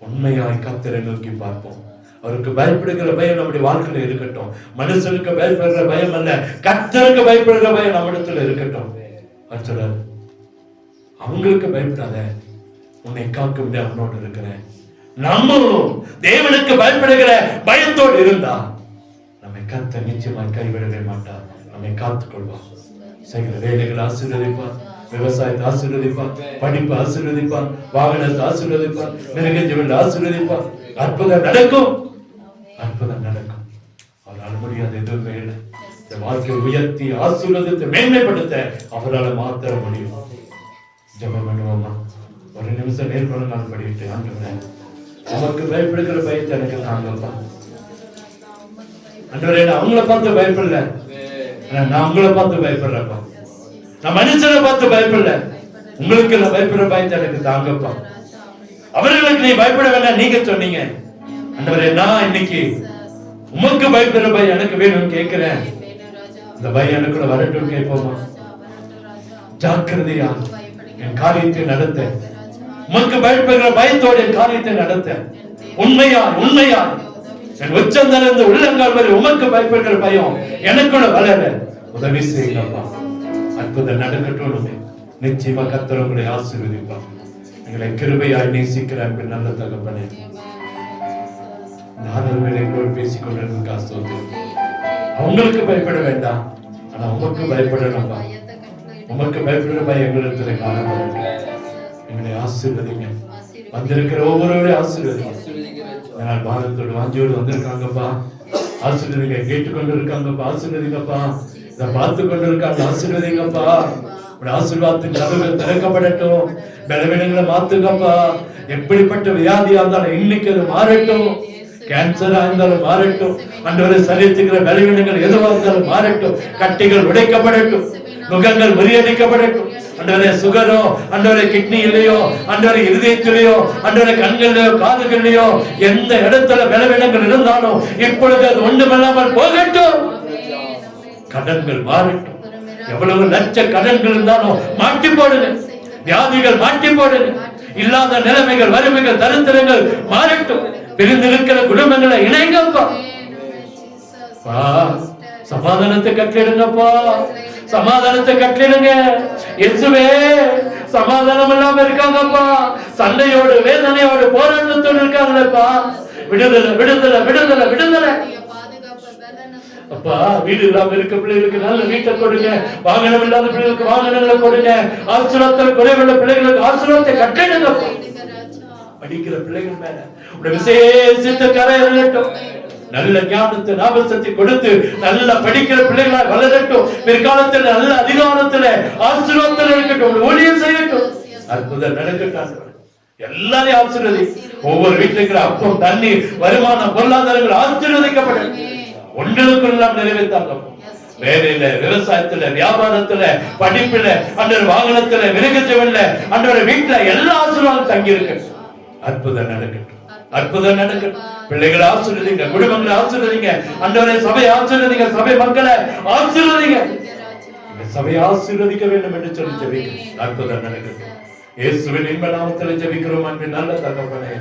உண்மையாய் கர்த்தரை நோக்கி பார்ப்போம். அவருக்கு பயப்படுகிற பயம் நம்முடைய வாழ்க்கையில இருக்கட்டும். மனுஷனுக்கு பயப்படுகிற பயம் அல்ல, கர்த்தருக்கு பயப்படுகிற பயம் நம்மிடத்துல இருக்கட்டும். அவர் சொல்றாரு, அவங்களுக்கு பயப்படாத, உன்னை காக்க முடியாது, அவனோடு இருக்கிறேன். நம்மளும் தேவனுக்கு பயப்படுகிற பயத்தோடு இருந்தா நம்மை கர்த்தர் நிச்சயமாய் கைவிடவே மாட்டார். நம்மை காத்துக் கொள்வார். செய்கிற வேலைகளை ஆசீர்வதிப்பார், விவசாயத்தை ஆசீர்வதிப்பார், படிப்பு ஆசீர்வதிப்பார், வாகனத்தை ஆசீர்வதிப்பார், மிருகஜீவனை ஆசீர்வதிப்பார். அற்புதம் நடக்கும், அற்புதம் நடக்கும். அவரால் முடியாது எதுவுமே இல்லை. இந்த வாழ்க்கையை உயர்த்தி ஆசீர்வதித்து மேன்மைப்படுத்த அவரால் மாத்திர முடியும். ஜெபம் பண்ணுவோமா? ஒரு நிமிஷம் நேர்கொள்ள படிட்டு, ஆண்டவரே நமக்கு பயப்படுகிற பயத்தை எனக்கு தாங்கப்பா. ஆண்டவரே நான் அவங்கள பார்த்து பயப்படல, நான் உங்களை பார்த்து பயப்படுறப்பா. நான் மனுஷனை பார்த்து பயப்படல, உங்களுக்கு நான் பயப்படுற பயத்தை எனக்கு தாங்கப்பா. அவர்களுக்கு நீ பயப்பட வேண்டாம் நீங்க சொன்னீங்க. ஆண்டவரே நான் இன்னைக்கு உமக்கு பயப்படுற பயம் எனக்கு வேணும்னு கேட்கிறேன். இந்த பயம் எனக்குள்ள வரட்டும் கேட்போமா? ஜாக்கிரதையா என் காரியத்தை நடத்த, உமக்கு பயப்படுகிற பயத்தோடு என் காரியத்தை நடத்த, உண்மையா உண்மையா என் உச்சந்தலிருந்து உள்ளங்கால் வரை உமக்கு பயப்படுகிற பயம் எனக்குள்ள வளர உதவி செய்யுங்கப்பா. அற்புதம் நடக்கட்டும். நிச்சயமா கர்த்தர் உங்களை ஆசீர்வதிப்பார். எங்களை கிருபையாய் நேசிக்கிற அன்பின் நல்ல தகப்பனே, நானும் எங்களோடு பேசிக் கொண்டிருக்க ஸ்தோத்திரம். அவங்களுக்கு பயப்பட வேண்டாம், ஆனா உமக்கு பயப்படணும்பா. உமக்கு பயப்படுற பயம் எங்களிடத்துல காணப்படட்டும். எங்களை ஆசீர்வதிங்க. வந்திருக்கிற ஒவ்வொருவரையும் ஆசீர்வதிங்க. அதனால் பாரத்தோடு வாஞ்சியோடு வந்திருக்காங்கப்பா, ஆசீர்வதிங்க. கேட்டுக்கொண்டு இருக்காங்கப்பா, ஆசீர்வதிங்கப்பா. இதை பார்த்து கொண்டு இருக்காங்க, ஆசீர்வதிங்கப்பா. ஆசீர்வாதத்தின் கதவுகள் திறக்கப்படட்டும். பலவீனங்களை மாத்துங்கப்பா. எப்படிப்பட்ட வியாதியா இருந்தாலும் இன்னைக்கு அது மாறட்டும். கேன்சரா இருந்தாலும் மாறட்டும். அன்றைய சரீரத்துக்கிற பலவீனங்கள் எதுவா இருந்தாலும் மாறட்டும். கட்டிகள் உடைக்கப்படட்டும், நுகங்கள் முறியடிக்கப்படட்டும். அன்றைய சுகரோ, அன்றைய கிட்னி இல்லையோ, அன்றைய இருதயத்திலேயோ, அன்றைய கண்களிலேயோ, காதுகளிலேயோ எந்த இடத்துல பலவீனங்கள் இருந்தாலும் இப்பொழுது அது ஒன்றுமில்லாமல் போகட்டும். கடன்கள் மாறட்டும். எவ்வளவு லட்ச கடன்கள் இருந்தாலும் மாட்டி போடுங்க. வியாதிகள் மாட்டி போடுங்க. இல்லாத நிலைமைகள், வறுமைகள், தரித்திரங்கள் மாறட்டும். பிரிந்திருக்கிற குடும்பங்களை இணைங்கப்பா. சமாதானத்தை கட்டிடுங்கப்பா, சமாதானத்தை கட்டிடுங்க. இயேசுவே, சமாதானம் இல்லாம இருக்காங்கப்பா. சண்டையோடு வேதனையோடு போராட்டத்தோடு இருக்காங்களேப்பா. விடுதலை விடுதலை விடுதலை விடுதலை. அப்பா, வீடு இல்லாம இருக்க பிள்ளைகளுக்கு நல்ல வீட்டை கொடுங்க. வாகனம் இல்லாத பிள்ளைகளுக்கு வாகனங்களை கொடுங்க. ஆசீர்வாதத்தில் குறைவுள்ள பிள்ளைகளுக்கு ஆசீர்வாதத்தை கட்டிடுங்கப்பா. படிக்கிற பிள்ளைகள் மேல உடைய விசேஷித்த கரை இறங்கட்டும். நல்ல ஞானத்தை ஞாபகத்தை கொடுத்து நல்ல படிக்கிற பிள்ளைகளாய் வளரட்டும். பிற்காலத்தில் நல்ல அதிகாரத்துல ஆசீர்வாதத்தில் இருக்கட்டும். ஊழியம் செய்யட்டும். அற்புதம் நடக்கட்டும். எல்லாரையும் ஆசீர்வதி. ஒவ்வொரு வீட்டில் இருக்கிற அப்பம், தண்ணீர், வருமானம், பொருளாதாரங்கள் ஆசீர்வதிக்கப்படும். ஒன்றுக்குள்ளாம் நிறைவேற்றாங்க. வேலையில, விவசாயத்துல, வியாபாரத்துல, படிப்புல, அன்றொரு வாகனத்துல, மிருகஜீவன்ல, அன்றொரு வீட்டுல எல்லா ஆசீர்வாதம் தங்கி இருக்கு. அற்புதம் நடக்கட்டும். அற்புதம் நடக்கட்டும். பிள்ளைகளை ஆசீர்வதிங்க, குடும்பங்களை ஆசீர்வதிங்க. அன்றவரை சபை ஆசீர்வதிங்க, சபை மக்களை ஆசீர்வதிங்க. சபை ஆசீர்வதிக்க வேண்டும் என்று சொல்லி ஜெபிக்கிறோம். அற்புதம் நடக்கட்டும். இயேசுவின் இன்ப நாமத்தில் ஜெபிக்கிறோம் அன்பின் நல்ல தகப்பனே.